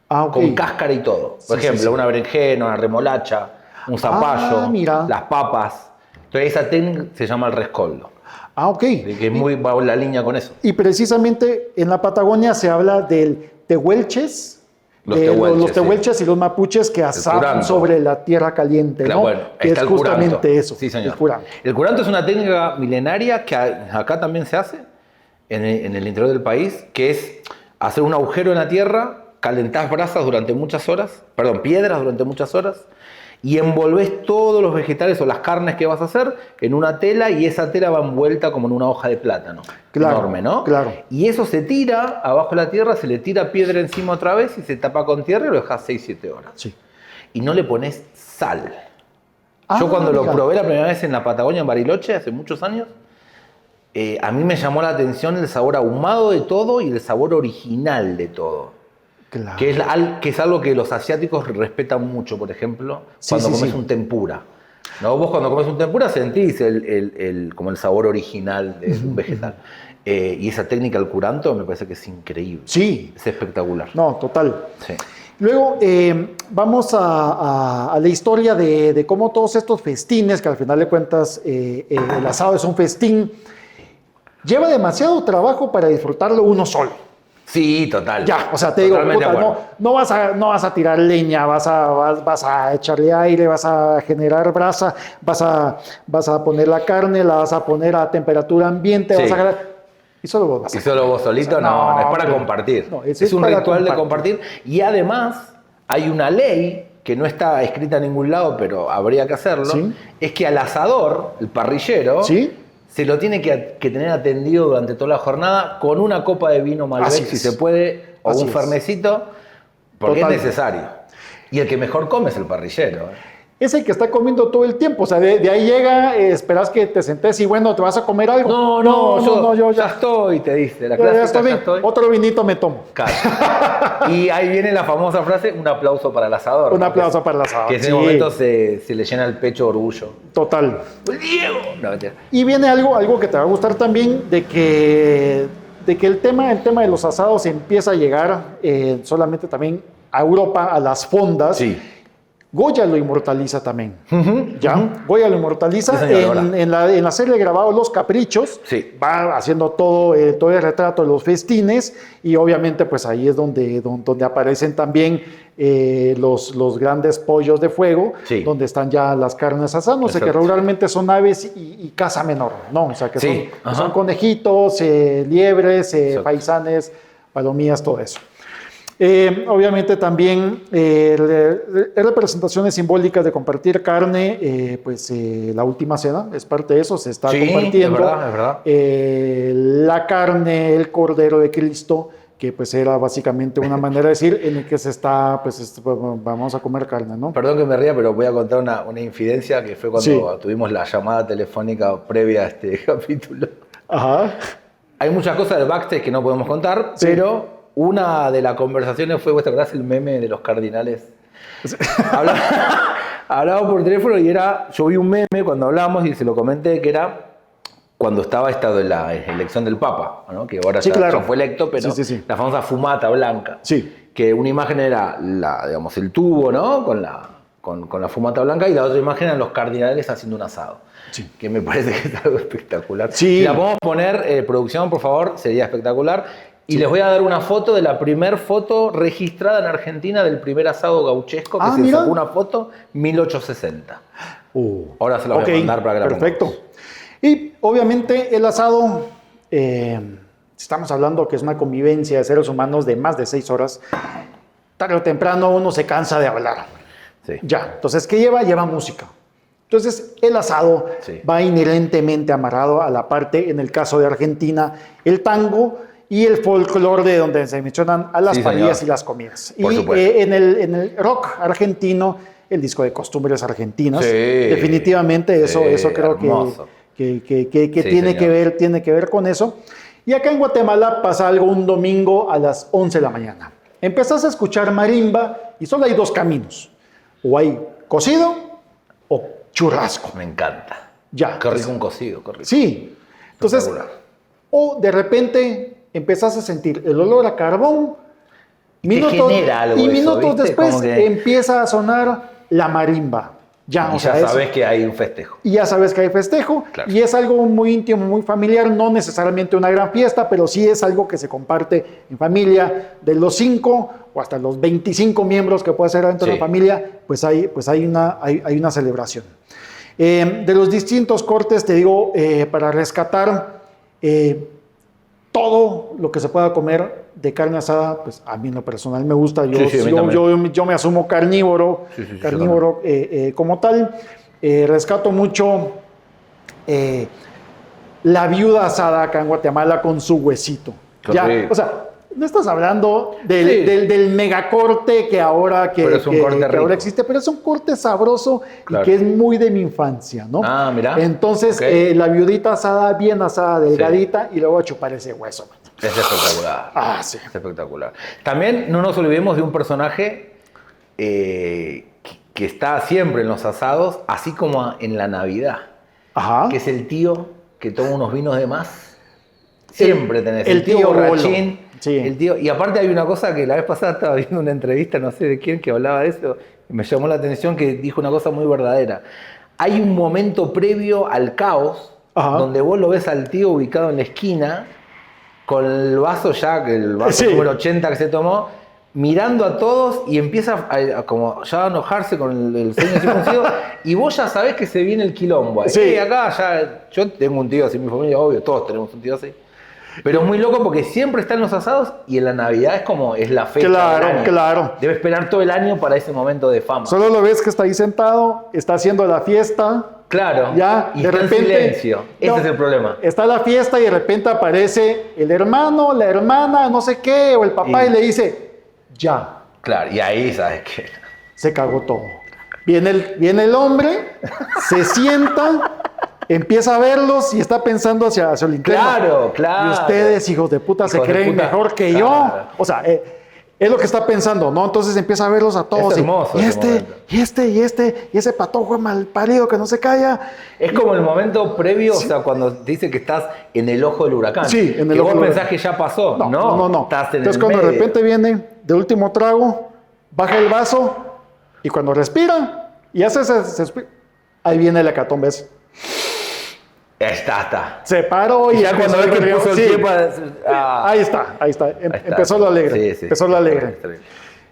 Ah, ok. Con cáscara y todo. Por Sí, ejemplo, sí, sí. una berenjena, una remolacha, un zapallo, mira. las papas. Entonces esa técnica se llama el rescoldo. Ah, ok. Que va en la línea con eso. Y precisamente en la Patagonia se habla del tehuelches, Los tehuelches, los tehuelches y los mapuches que asaban curanto. sobre la tierra caliente, Claro, ¿no? bueno, Que es está el justamente curanto. eso, Sí, señor. el curanto. El curanto es una técnica milenaria que acá también se hace, en el interior del país, que es hacer un agujero en la tierra, calentás brasas durante muchas horas, piedras durante muchas horas, y envolvés todos los vegetales o las carnes que vas a hacer en una tela, y esa tela va envuelta como en una hoja de plátano. Claro, Enorme, ¿no? claro. Y eso se tira abajo de la tierra, se le tira piedra encima otra vez y se tapa con tierra y lo dejas 6-7 horas. Sí. Y no le pones sal. Ah, Yo cuando lo mira. probé la primera vez en la Patagonia, en Bariloche, hace muchos años, a mí me llamó la atención el sabor ahumado de todo y el sabor original de todo. Claro. Que es algo que los asiáticos respetan mucho, por ejemplo, Sí, cuando sí, comes sí. un tempura. ¿No? Vos cuando comes un tempura sentís como el sabor original de un vegetal. Y esa técnica, el curanto, me parece que es increíble. Sí. Es espectacular. No, total. Sí. Luego vamos a la historia de cómo todos estos festines, que al final de cuentas el asado es un festín, lleva demasiado trabajo para disfrutarlo uno solo. Sí, total. Ya, o sea, te digo, Totalmente puta, de acuerdo. no vas a tirar leña, vas a echarle aire, vas a generar brasa, vas a poner la carne, la vas a poner a temperatura ambiente, Sí. vas a y solo vos vas a Y solo vos solito, O sea, no, es para hombre. compartir. No, es un para ritual de compartir. Y además, hay una ley que no está escrita en ningún lado, pero habría que hacerlo, Sí. es que al asador, el parrillero, ¿Sí? se lo tiene que tener atendido durante toda la jornada con una copa de vino Malbec, Así si es. se puede, o Así un es. fernecito, porque Total. es necesario. Y el que mejor come es el parrillero. Es el que está comiendo todo el tiempo, o sea, de ahí llega, esperas que te sentes y bueno, ¿te vas a comer algo? yo ya estoy, te dice. La ya clásica, estoy bien. estoy. Otro vinito me tomo. Claro. Y ahí viene la famosa frase, un aplauso para el asador. Un ¿no? aplauso para el asador, Que en ese sí. momento se le llena el pecho de orgullo. Total. ¡El Diego! No, mentira. Y viene algo que te va a gustar también, de que el tema de los asados empieza a llegar solamente también a Europa, a las fondas. Sí. Goya lo inmortaliza también. ¿Ya? Goya lo inmortaliza Sí, señor, en la serie grabada Los Caprichos. Sí. Va haciendo todo el retrato de los festines y obviamente pues ahí es donde aparecen también los grandes pollos de fuego, Sí. donde están ya las carnes asándose, que Exacto. regularmente son aves y caza menor, ¿no? O sea, que Sí, son ajá. conejitos, liebres, Exacto. paisanes, palomías, todo eso. Obviamente también representaciones simbólicas de compartir carne, la última cena es parte de eso, se está compartiendo. Es verdad. La carne, el cordero de Cristo, que pues era básicamente una manera de decir en el que se está, vamos a comer carne, ¿no? Perdón que me ría, pero voy a contar una infidencia que fue cuando tuvimos la llamada telefónica previa a este capítulo. Ajá. Hay muchas cosas del backstage que no podemos contar, pero una de las conversaciones fue, ¿vos te acordás el meme de los cardinales? Hablaba por teléfono y yo vi un meme cuando hablamos y se lo comenté, que era cuando estaba la elección del Papa, ¿no? Que ahora ya fue electo, pero la famosa fumata blanca. Sí. Que una imagen era el tubo, ¿no? Con la fumata blanca, y la otra imagen eran los cardinales haciendo un asado. Sí. Que me parece que es algo espectacular. Sí. Si la podemos poner, producción, por favor, sería espectacular. Y les voy a dar una foto de la primer foto registrada en Argentina del primer asado gauchesco, que se sacó una foto 1860. Ahora se la voy a mandar para que la perfecto. Pongamos. Y obviamente el asado, estamos hablando que es una convivencia de seres humanos de más de 6 horas. Tarde o temprano uno se cansa de hablar. Sí. Ya, entonces, ¿qué lleva? Lleva música. Entonces, el asado va inherentemente amarrado a la parte, en el caso de Argentina, el tango y el folclore, de donde se mencionan a las parrillas y las comidas. Y en el rock argentino, el disco de costumbres argentinas, definitivamente eso creo que tiene que ver con eso. Y acá en Guatemala pasa algo un domingo a las 11 de la mañana. Empezás a escuchar marimba y solo hay 2 caminos. O hay cocido o churrasco. Me encanta. Ya. Qué rico un cocido, qué rico. Sí. Entonces, o de repente empezás a sentir el olor a carbón. Minutos después empieza a sonar la marimba. Ya sabes que hay un festejo. Y ya sabes que hay festejo. Claro. Y es algo muy íntimo, muy familiar. No necesariamente una gran fiesta, pero sí es algo que se comparte en familia. De los 5 o hasta los 25 miembros que puede ser dentro de la familia, pues hay una celebración. De los distintos cortes, te digo, para rescatar todo lo que se pueda comer de carne asada, pues a mí en lo personal me gusta. Yo me asumo carnívoro, como tal. Rescato mucho la viuda asada acá en Guatemala con su huesito. O sea, no estás hablando del megacorte que ahora ahora existe, pero es un corte sabroso y que es muy de mi infancia, ¿no? Ah, mira. Entonces, la viudita asada, bien asada, delgadita, y luego a chupar ese hueso. Es espectacular. Sí. Es espectacular. También no nos olvidemos de un personaje que está siempre en los asados, así como en la Navidad. Ajá. Que es el tío que toma unos vinos de más. Siempre tenés el tío borrachín. Sí. El tío, y aparte hay una cosa que la vez pasada estaba viendo una entrevista, no sé de quién, que hablaba de eso, y me llamó la atención, que dijo una cosa muy verdadera. Hay un momento previo al caos, donde vos lo ves al tío ubicado en la esquina, con el vaso el vaso número 80 que se tomó, mirando a todos, y empieza como ya a enojarse con el ceño circuncido, y vos ya sabés que se viene el quilombo. Acá ya, yo tengo un tío así en mi familia, obvio, todos tenemos un tío así. Pero es muy loco porque siempre está en los asados, y en la Navidad es la fecha del año. Claro. Debe esperar todo el año para ese momento de fama. Solo lo ves que está ahí sentado, está haciendo la fiesta. Claro. Ya, y de repente, en silencio. Ese es el problema. Está la fiesta y de repente aparece el hermano, la hermana, no sé qué, o el papá y le dice, ya. Claro, y ahí sabes que se cagó todo. Viene el hombre, se sienta, empieza a verlos y está pensando hacia el infierno. Claro. Y ustedes, hijos de puta, se creen mejor que yo. O sea, es lo que está pensando, ¿no? Entonces empieza a verlos a todos. Es hermoso. Y ese patojo mal parido que no se calla. Es como el momento previo, o sea, cuando dice que estás en el ojo del huracán. Sí, en el ojo del huracán. Vos pensás que ya pasó. No. Estás en Entonces, el cuando medio. de repente viene de último trago, baja el vaso y cuando respira y hace ahí viene el hecatombe. Está. Se paró y ya cuando ve que puso el pie para... Ahí está. Empezó lo alegre. Empezó lo alegre.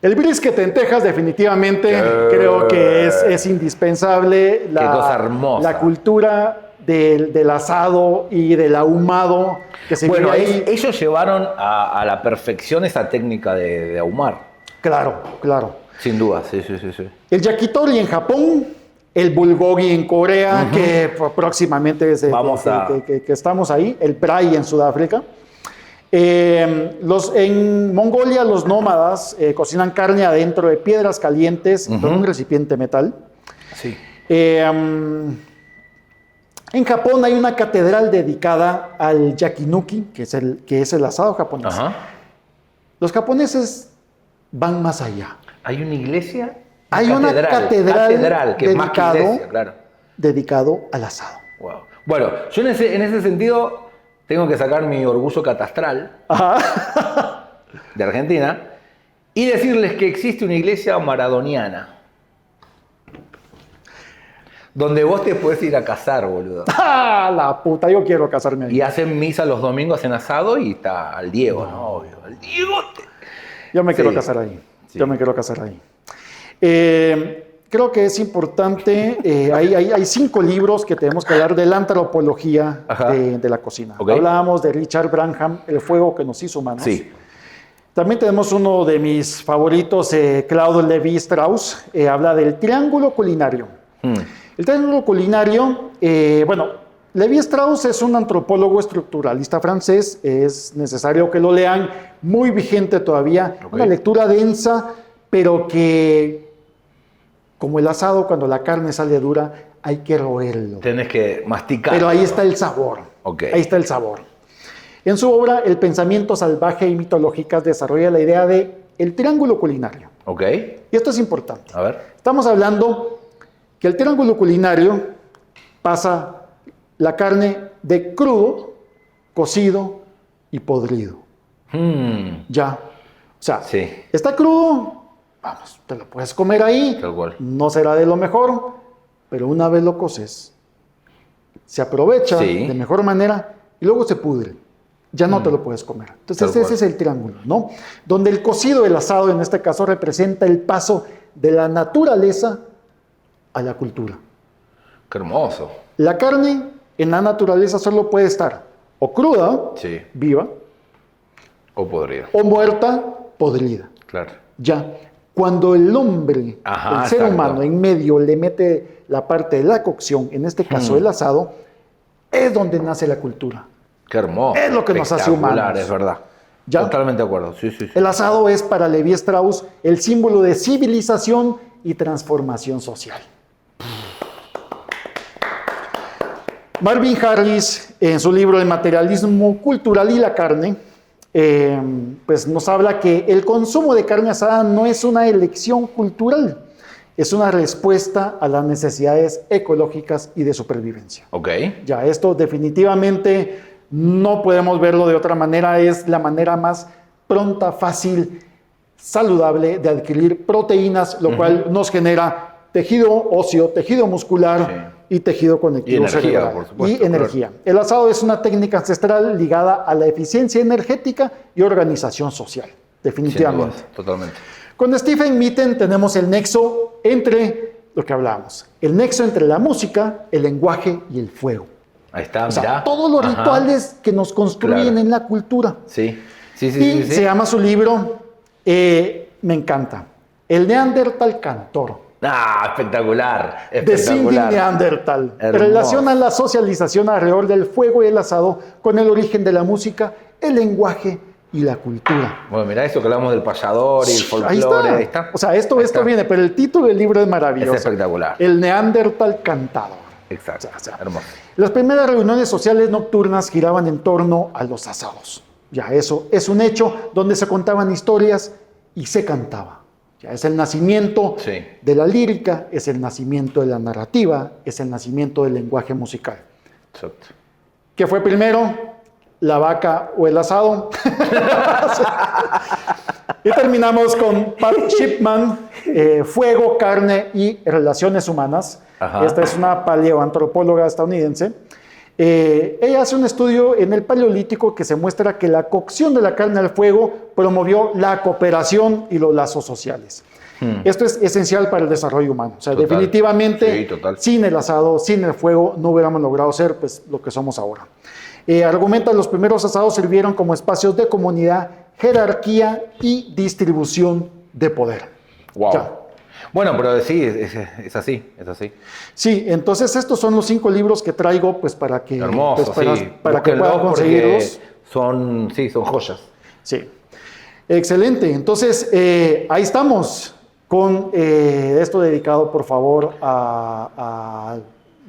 El brisket en Texas definitivamente creo que es indispensable. Qué cosa hermosa. La cultura del asado y del ahumado que se Bueno, vive ahí. ellos llevaron a la perfección esa técnica de ahumar. Claro, claro. Sin duda, sí, sí, sí, sí. El yakitori en Japón, el bulgogi en Corea, que próximamente que estamos ahí, el prai en Sudáfrica. En Mongolia los nómadas cocinan carne adentro de piedras calientes con un recipiente metal. Sí. En Japón hay una catedral dedicada al yakinuki, que es el asado japonés. Ajá. Los japoneses van más allá. Hay una iglesia. Hay una catedral que es más que iglesia, claro. dedicado al asado. Wow. Bueno, yo en ese sentido tengo que sacar mi orgullo catastral de Argentina y decirles que existe una iglesia maradoniana donde vos te puedes ir a casar, boludo. ¡Ah, la puta! Yo quiero casarme ahí. Y hacen misa los domingos, hacen asado y está al Diego, ¿no? Obvio. Al Diego. Yo me quiero Sí. casar ahí. Sí. Yo me quiero casar ahí. Creo que es importante, hay 5 libros que tenemos que hablar de la antropología de la cocina. Okay. Hablábamos de Richard Brangham, El fuego que nos hizo humanos. Sí. También tenemos uno de mis favoritos, Claude Lévi-Strauss, habla del triángulo culinario. El triángulo culinario, Lévi-Strauss es un antropólogo estructuralista francés, es necesario que lo lean, muy vigente todavía, una lectura densa, pero que, como el asado, cuando la carne sale dura, hay que roerlo. Tenés que masticar. Pero ahí está el sabor. Ok. Ahí está el sabor. En su obra, El pensamiento salvaje y mitológicas, desarrolla la idea de el triángulo culinario. Ok. Y esto es importante. A ver. Estamos hablando que el triángulo culinario pasa la carne de crudo, cocido y podrido. Ya. O sea, Sí. está crudo, vamos, te lo puedes comer ahí. Tal cual. No será de lo mejor, pero una vez lo coces, se aprovecha Sí. de mejor manera y luego se pudre. Ya no te lo puedes comer. Entonces Tal ese cual. es el triángulo, ¿no? Donde el cocido, el asado en este caso, representa el paso de la naturaleza a la cultura. Qué hermoso. La carne en la naturaleza solo puede estar o cruda, Sí. viva, O podrido. o muerta, podrida. Claro. Ya, cuando el hombre, Ajá, el ser exacto. humano en medio le mete la parte de la cocción, en este caso el asado, es donde nace la cultura. Qué hermoso. Es lo que nos hace Espectacular, humanos. es verdad. ¿Ya? Totalmente de acuerdo. Sí, sí, sí. El asado es para Levi Strauss el símbolo de civilización y transformación social. Marvin Harris, en su libro El materialismo cultural y la carne, pues nos habla que el consumo de carne asada no es una elección cultural, es una respuesta a las necesidades ecológicas y de supervivencia. Ok. Ya, esto definitivamente no podemos verlo de otra manera, es la manera más pronta, fácil, saludable de adquirir proteínas, lo cual nos genera tejido óseo, tejido muscular y tejido conectivo Y energía, cerebral. por supuesto, Y energía. El asado es una técnica ancestral ligada a la eficiencia energética y organización social, definitivamente. Sin duda, totalmente. Con Stephen Mitten tenemos el nexo entre lo que hablábamos, el nexo entre la música, el lenguaje y el fuego. Ahí está, O sea, mirá. todos los Ajá. rituales que nos construyen Claro. en la cultura. Sí. Sí, sí, Y sí, sí. se llama su libro, me encanta, El Neandertal Cantor, Ah, espectacular. de Cindy Espectacular. Neandertal. Hermoso. Relaciona la socialización alrededor del fuego y el asado con el origen de la música, el lenguaje y la cultura. Bueno, mirá eso que hablamos del payador y el folclore. Ahí Ahí está. está. O sea, esto Ahí está. viene, pero el título del libro es maravilloso. Es espectacular. El Neandertal Cantador. Exacto. O sea, Hermoso. Las primeras reuniones sociales nocturnas giraban en torno a los asados. Ya eso es un hecho donde se contaban historias y se cantaba. Ya es el nacimiento Sí. de la lírica, es el nacimiento de la narrativa, es el nacimiento del lenguaje musical. Exacto. ¿Qué fue primero? ¿La vaca o el asado? Y terminamos con Pat Shipman, Fuego, Carne y Relaciones Humanas. Ajá. Esta es una paleoantropóloga estadounidense. Ella hace un estudio en el Paleolítico que se muestra que la cocción de la carne al fuego promovió la cooperación y los lazos sociales. Esto es esencial para el desarrollo humano. O sea, Total. definitivamente, Sí, total. sin el asado, sin el fuego, no hubiéramos logrado ser pues, lo que somos ahora. Argumenta, los primeros asados sirvieron como espacios de comunidad, jerarquía y distribución de poder. Wow. Ya. Bueno, pero sí, es así, es así. Sí, entonces estos son los 5 libros que traigo pues para que, Hermoso, pues, sí. para que Búsquenlos puedan porque conseguirlos. son joyas. Sí, excelente. Entonces, ahí estamos con esto dedicado, por favor, a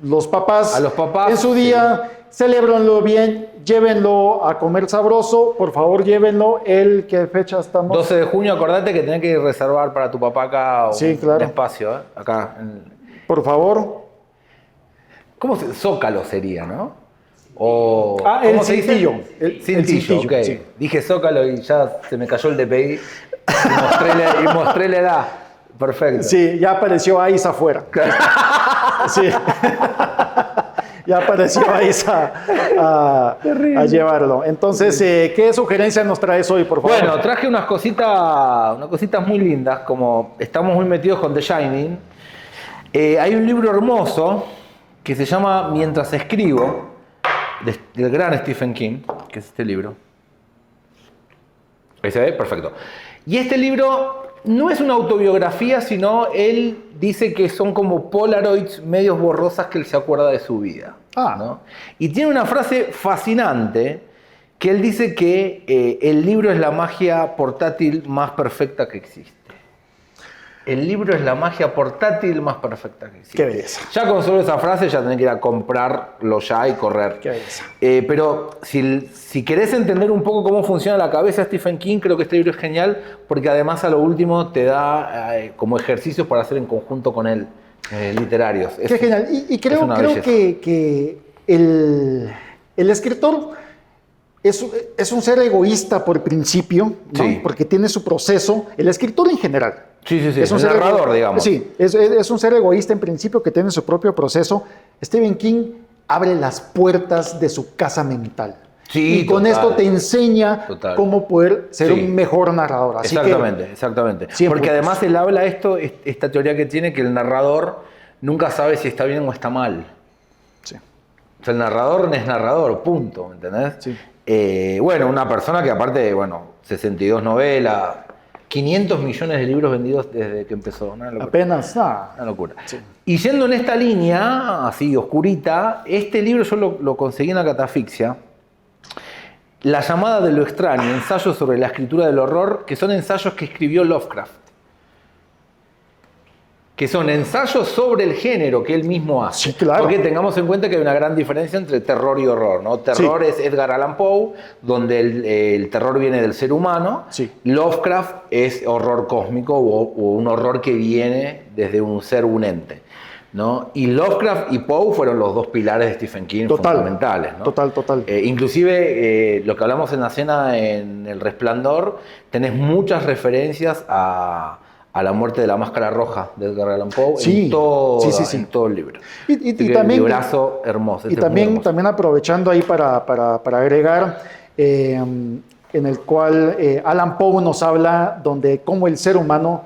los papás. A los papás, en su día, celébrenlo bien, llévenlo a comer sabroso, por favor, llévenlo. ¿Qué fecha estamos? 12 de junio, acordate que tenés que reservar para tu papá acá Sí, claro. un espacio, ¿eh? Acá. Por favor. ¿Cómo se? Zócalo sería, ¿no? O, el ¿cómo se dice? cintillo. El Cintillo, cintillo, ok. sí. Dije Zócalo y ya se me cayó el DPI y mostré la edad. Perfecto. Sí, ya apareció Aiza afuera. Sí. Ya apareció Aiza a llevarlo. Entonces, ¿qué sugerencia nos traes hoy, por favor? Bueno, traje unas cositas muy lindas, como estamos muy metidos con The Shining. Hay un libro hermoso que se llama Mientras escribo, del gran Stephen King, que es este libro. ¿Ahí se ve? Perfecto. Y este libro no es una autobiografía, sino él dice que son como polaroids medios borrosas que él se acuerda de su vida. ¿No? Y tiene una frase fascinante que él dice que el libro es la magia portátil más perfecta que existe. El libro es la magia portátil más perfecta que existe. Qué belleza. Ya con solo esa frase ya tenés que ir a comprarlo ya y correr. Qué belleza. Pero si querés entender un poco cómo funciona la cabeza de Stephen King, creo que este libro es genial porque además a lo último te da como ejercicios para hacer en conjunto con él, literarios. Qué genial. Y creo que el escritor es un ser egoísta por principio, ¿no? Sí. Porque tiene su proceso. El escritor en general. Sí, Es un el ser narrador, digamos. Sí, es un ser egoísta en principio que tiene su propio proceso. Stephen King abre las puertas de su casa mental. Sí, y con total. esto te enseña Total. cómo poder ser Sí. un mejor narrador. Así Exactamente. que, Porque además él habla esta teoría que tiene, que el narrador nunca sabe si está bien o está mal. Sí. O sea, el narrador es narrador, punto, ¿me entendés? Sí. Bueno, una persona que aparte, 62 novelas, 500 millones de libros vendidos desde que empezó. Una locura. Apenas. Una locura. Sí. Y yendo en esta línea, así oscurita, este libro yo lo conseguí en la Catafixia. La llamada de lo extraño, ensayos sobre la escritura del horror, que son ensayos que escribió Lovecraft. Que son ensayos sobre el género que él mismo hace. Sí, claro. Porque tengamos en cuenta que hay una gran diferencia entre terror y horror, ¿no? Terror es Edgar Allan Poe, donde el terror viene del ser humano. Sí. Lovecraft es horror cósmico o un horror que viene desde un ser, un ente, ¿no? Y Lovecraft y Poe fueron los dos pilares de Stephen King fundamentales, ¿no? Total. Inclusive lo que hablamos en la cena en El Resplandor, tenés muchas referencias a la muerte de la máscara roja de Edgar Allan Poe en todo el libro. Y también, un librazo hermoso. Y también aprovechando ahí para agregar, en el cual Allan Poe nos habla donde cómo el ser humano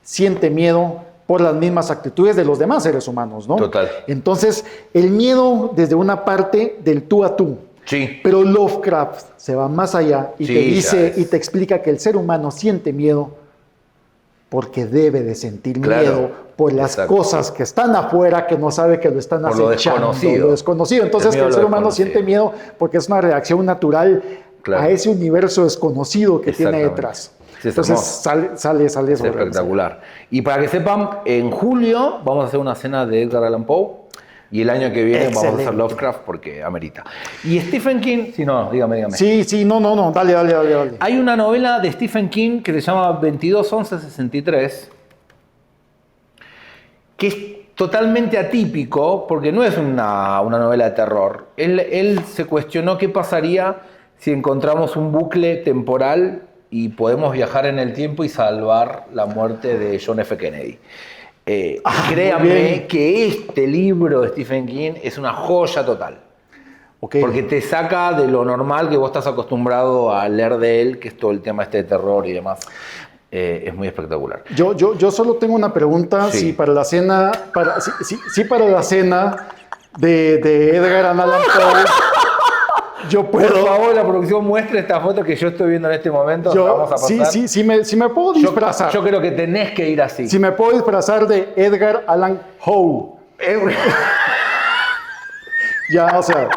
siente miedo por las mismas actitudes de los demás seres humanos, ¿no? Total. Entonces, el miedo desde una parte del tú a tú. Sí. Pero Lovecraft se va más allá y Sí, te dice ya y te explica que el ser humano siente miedo porque debe de sentir miedo por las cosas que están afuera, que no sabe que lo están por lo acechando, desconocido. lo desconocido. Entonces, que el ser humano siente miedo porque es una reacción natural a ese universo desconocido que tiene detrás. Sí, entonces sale es espectacular. Y para que sepan, en julio vamos a hacer una cena de Edgar Allan Poe y el año que viene vamos a hacer Lovecraft porque amerita. Y Stephen King, dígame. Sí, no, dale. Hay una novela de Stephen King que se llama 22-11-63 que es totalmente atípico porque no es una novela de terror. Él se cuestionó qué pasaría si encontramos un bucle temporal y podemos viajar en el tiempo y salvar la muerte de John F. Kennedy. Créanme que este libro de Stephen King es una joya total. Okay. Porque te saca de lo normal que vos estás acostumbrado a leer de él, que es todo el tema de terror y demás. es muy espectacular. Yo solo tengo una pregunta, Sí. si para la cena, para la cena de Edgar Allan Poe, yo Por puedo... favor, la producción muestre esta foto que yo estoy viendo en este momento. La vamos a pasar. si me puedo disfrazar. Yo creo que tenés que ir así. Si me puedo disfrazar de Edgar Allan Poe. Ya, o sea,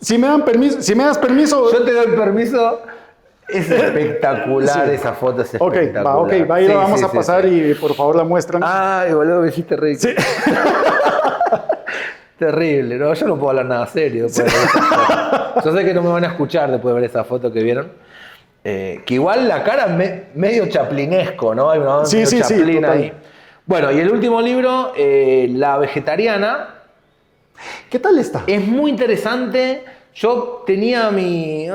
si me das permiso. Yo te doy permiso. Es espectacular Sí. esa foto, es Ok, espectacular. va, ahí la Sí, vamos sí, a sí, pasar sí. y por favor la muestran. Ay, boludo, me hiciste reír. Sí. Terrible, ¿no? Yo no puedo hablar nada serio después de ver esa foto. Yo sé que no me van a escuchar después de ver esa foto que vieron. Que igual la cara medio chaplinesco, ¿no? Hay una onda Sí, medio sí, sí, Chaplin total. ahí. Bueno, y el último libro, La vegetariana, ¿Qué tal está? es muy interesante. Yo tenía mi...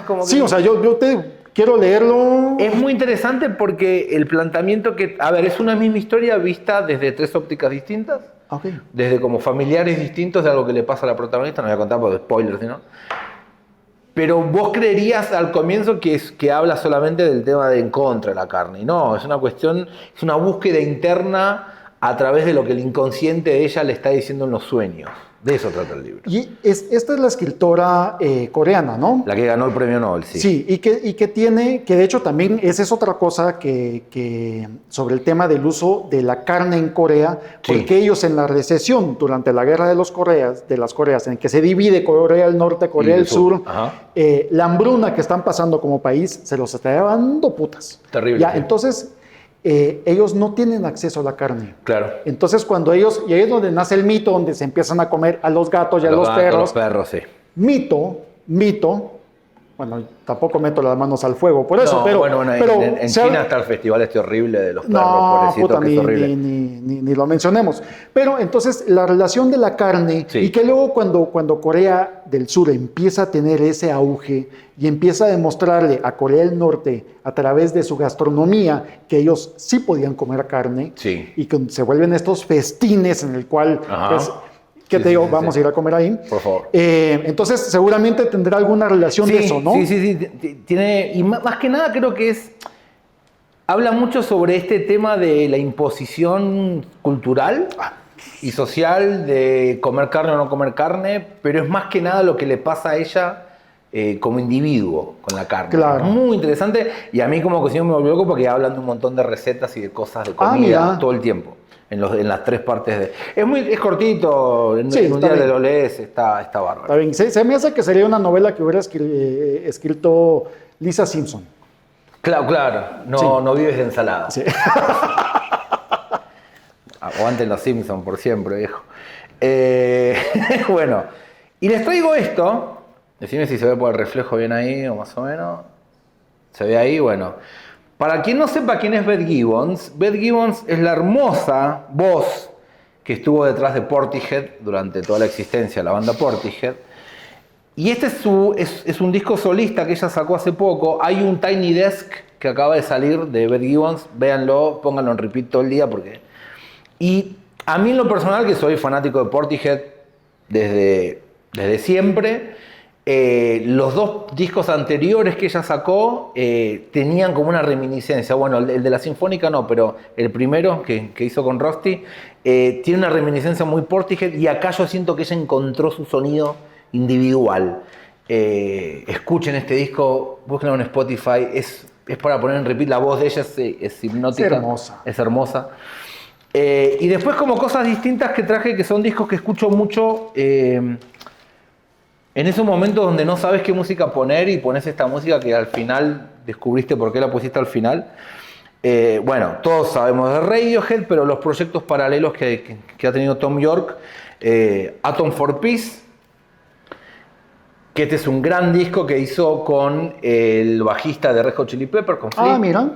como que Sí, o sea, yo te quiero leerlo. Es muy interesante porque el planteamiento que... A ver, es una misma historia vista desde 3 ópticas distintas. Ok. Desde como familiares distintos de algo que le pasa a la protagonista, no voy a contar por spoilers, ¿no? Pero vos creerías al comienzo que habla solamente del tema de en contra de la carne. Y no, es una cuestión, es una búsqueda interna a través de lo que el inconsciente de ella le está diciendo en los sueños. De eso trata el libro. Y esta es la escritora coreana, ¿no? La que ganó el premio Nobel, sí. Sí, y que tiene, que de hecho también esa es otra cosa que sobre el tema del uso de la carne en Corea, Sí. porque ellos en la recesión durante la guerra de las Coreas, en que se divide Corea del Norte, Corea del Sur, Ajá. la hambruna que están pasando como país se los está llevando putas. Terrible, Ya, sí. entonces, ellos no tienen acceso a la carne. Claro. Entonces, cuando ellos, y ahí es donde nace el mito, donde se empiezan a comer a los gatos y a los gatos, perros. Los perros, sí. Mito, bueno, tampoco meto las manos al fuego por eso, No, pero... bueno, pero en se China ha- está el festival este horrible de los perros, No, pobrecitos, puta, que es horrible. ni lo mencionemos. Pero entonces la relación de la carne, Sí. y que luego cuando Corea del Sur empieza a tener ese auge y empieza a demostrarle a Corea del Norte a través de su gastronomía que ellos sí podían comer carne, Sí. y que se vuelven estos festines en el cual, Ajá. pues, ¿qué Sí, te sí, digo? sí, Vamos sí. a ir a comer ahí. Por favor. Entonces seguramente tendrá alguna relación de eso, ¿no? Sí. Tiene, y más que nada creo que habla mucho sobre este tema de la imposición cultural y social de comer carne o no comer carne, pero es más que nada lo que le pasa a ella como individuo con la carne. Claro. Muy interesante, y a mí como cocinero me volvió loco porque hablan de un montón de recetas y de cosas de comida mira. todo el tiempo. En las 3 partes de... Es cortito, en Sí, un está día bien. lo lees, está bárbaro. Está bien. Se me hace que sería una novela que hubiera escrito Lisa Simpson. Claro, no, Sí. no vives de ensalada. Sí. Aguanten los Simpsons por siempre, viejo. Bueno, y les traigo esto. Decime si se ve por el reflejo bien ahí o más o menos. ¿Se ve ahí? Bueno. Para quien no sepa quién es Beth Gibbons es la hermosa voz que estuvo detrás de Portishead durante toda la existencia de la banda Portishead. Y este es un disco solista que ella sacó hace poco. Hay un Tiny Desk que acaba de salir de Beth Gibbons. Véanlo, pónganlo en repeat todo el día porque... Y a mí en lo personal, que soy fanático de Portishead desde siempre, los 2 discos anteriores que ella sacó tenían como una reminiscencia. Bueno, el de la Sinfónica no, pero el primero que hizo con Rusty tiene una reminiscencia muy Portishead, y acá yo siento que ella encontró su sonido individual. Escuchen este disco, búsquenlo en Spotify, es para poner en repeat. La voz de ella es hipnótica. Es hermosa. Es hermosa. Y después como cosas distintas que traje, que son discos que escucho mucho en esos momentos donde no sabes qué música poner y pones esta música que al final descubriste por qué la pusiste al final. Bueno, todos sabemos de Radiohead, pero los proyectos paralelos que ha tenido Tom York, Atom for Peace, que este es un gran disco que hizo con el bajista de Red Hot Chili Peppers, con Flea. Mira.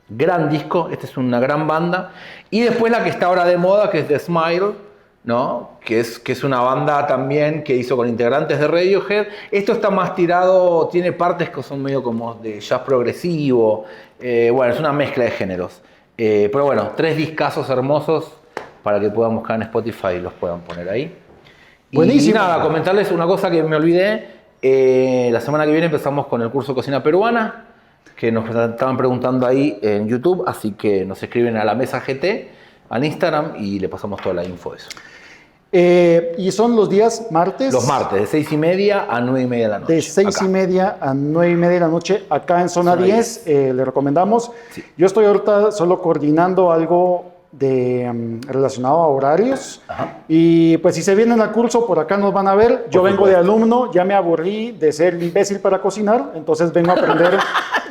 Gran disco, esta es una gran banda. Y después la que está ahora de moda, que es The Smile, ¿no? Que es una banda también que hizo con integrantes de Radiohead. Esto está más tirado, tiene partes que son medio como de jazz progresivo. Bueno, es una mezcla de géneros. Pero bueno, 3 discazos hermosos para que puedan buscar en Spotify y los puedan poner ahí. Buenísimo. Y nada, comentarles una cosa que me olvidé. La semana que viene empezamos con el curso de cocina peruana. que nos estaban preguntando ahí en YouTube, así que nos escriben a la mesa GT, al Instagram, y le pasamos toda la info de eso. Y son los días martes. Los martes, de 6:30 a 9:30 de la noche. De 6:30 a 9:30 de la noche, acá en Zona 10, le recomendamos. Sí. Yo estoy ahorita solo coordinando algo relacionado a horarios. Ajá. Y pues si se vienen al curso, por acá nos van a ver. Yo vengo de alumno, ya me aburrí de ser imbécil para cocinar, entonces vengo a aprender.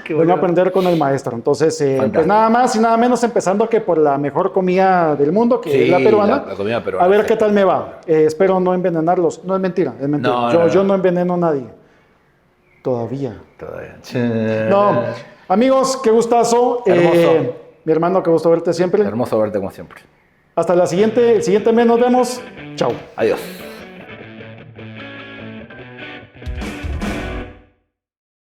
Vengo a aprender con el maestro. Entonces, pues nada más y nada menos, empezando que por la mejor comida del mundo, que Sí, es la peruana. la comida peruana, A ver sí. qué tal me va. Espero no envenenarlos. No es mentira, es mentira. No, Yo no enveneno a nadie. Todavía. Todavía. No. Amigos, qué gustazo. Hermoso. Mi hermano, qué gusto verte siempre. Hermoso verte como siempre. Hasta el siguiente mes nos vemos. Chao. Adiós.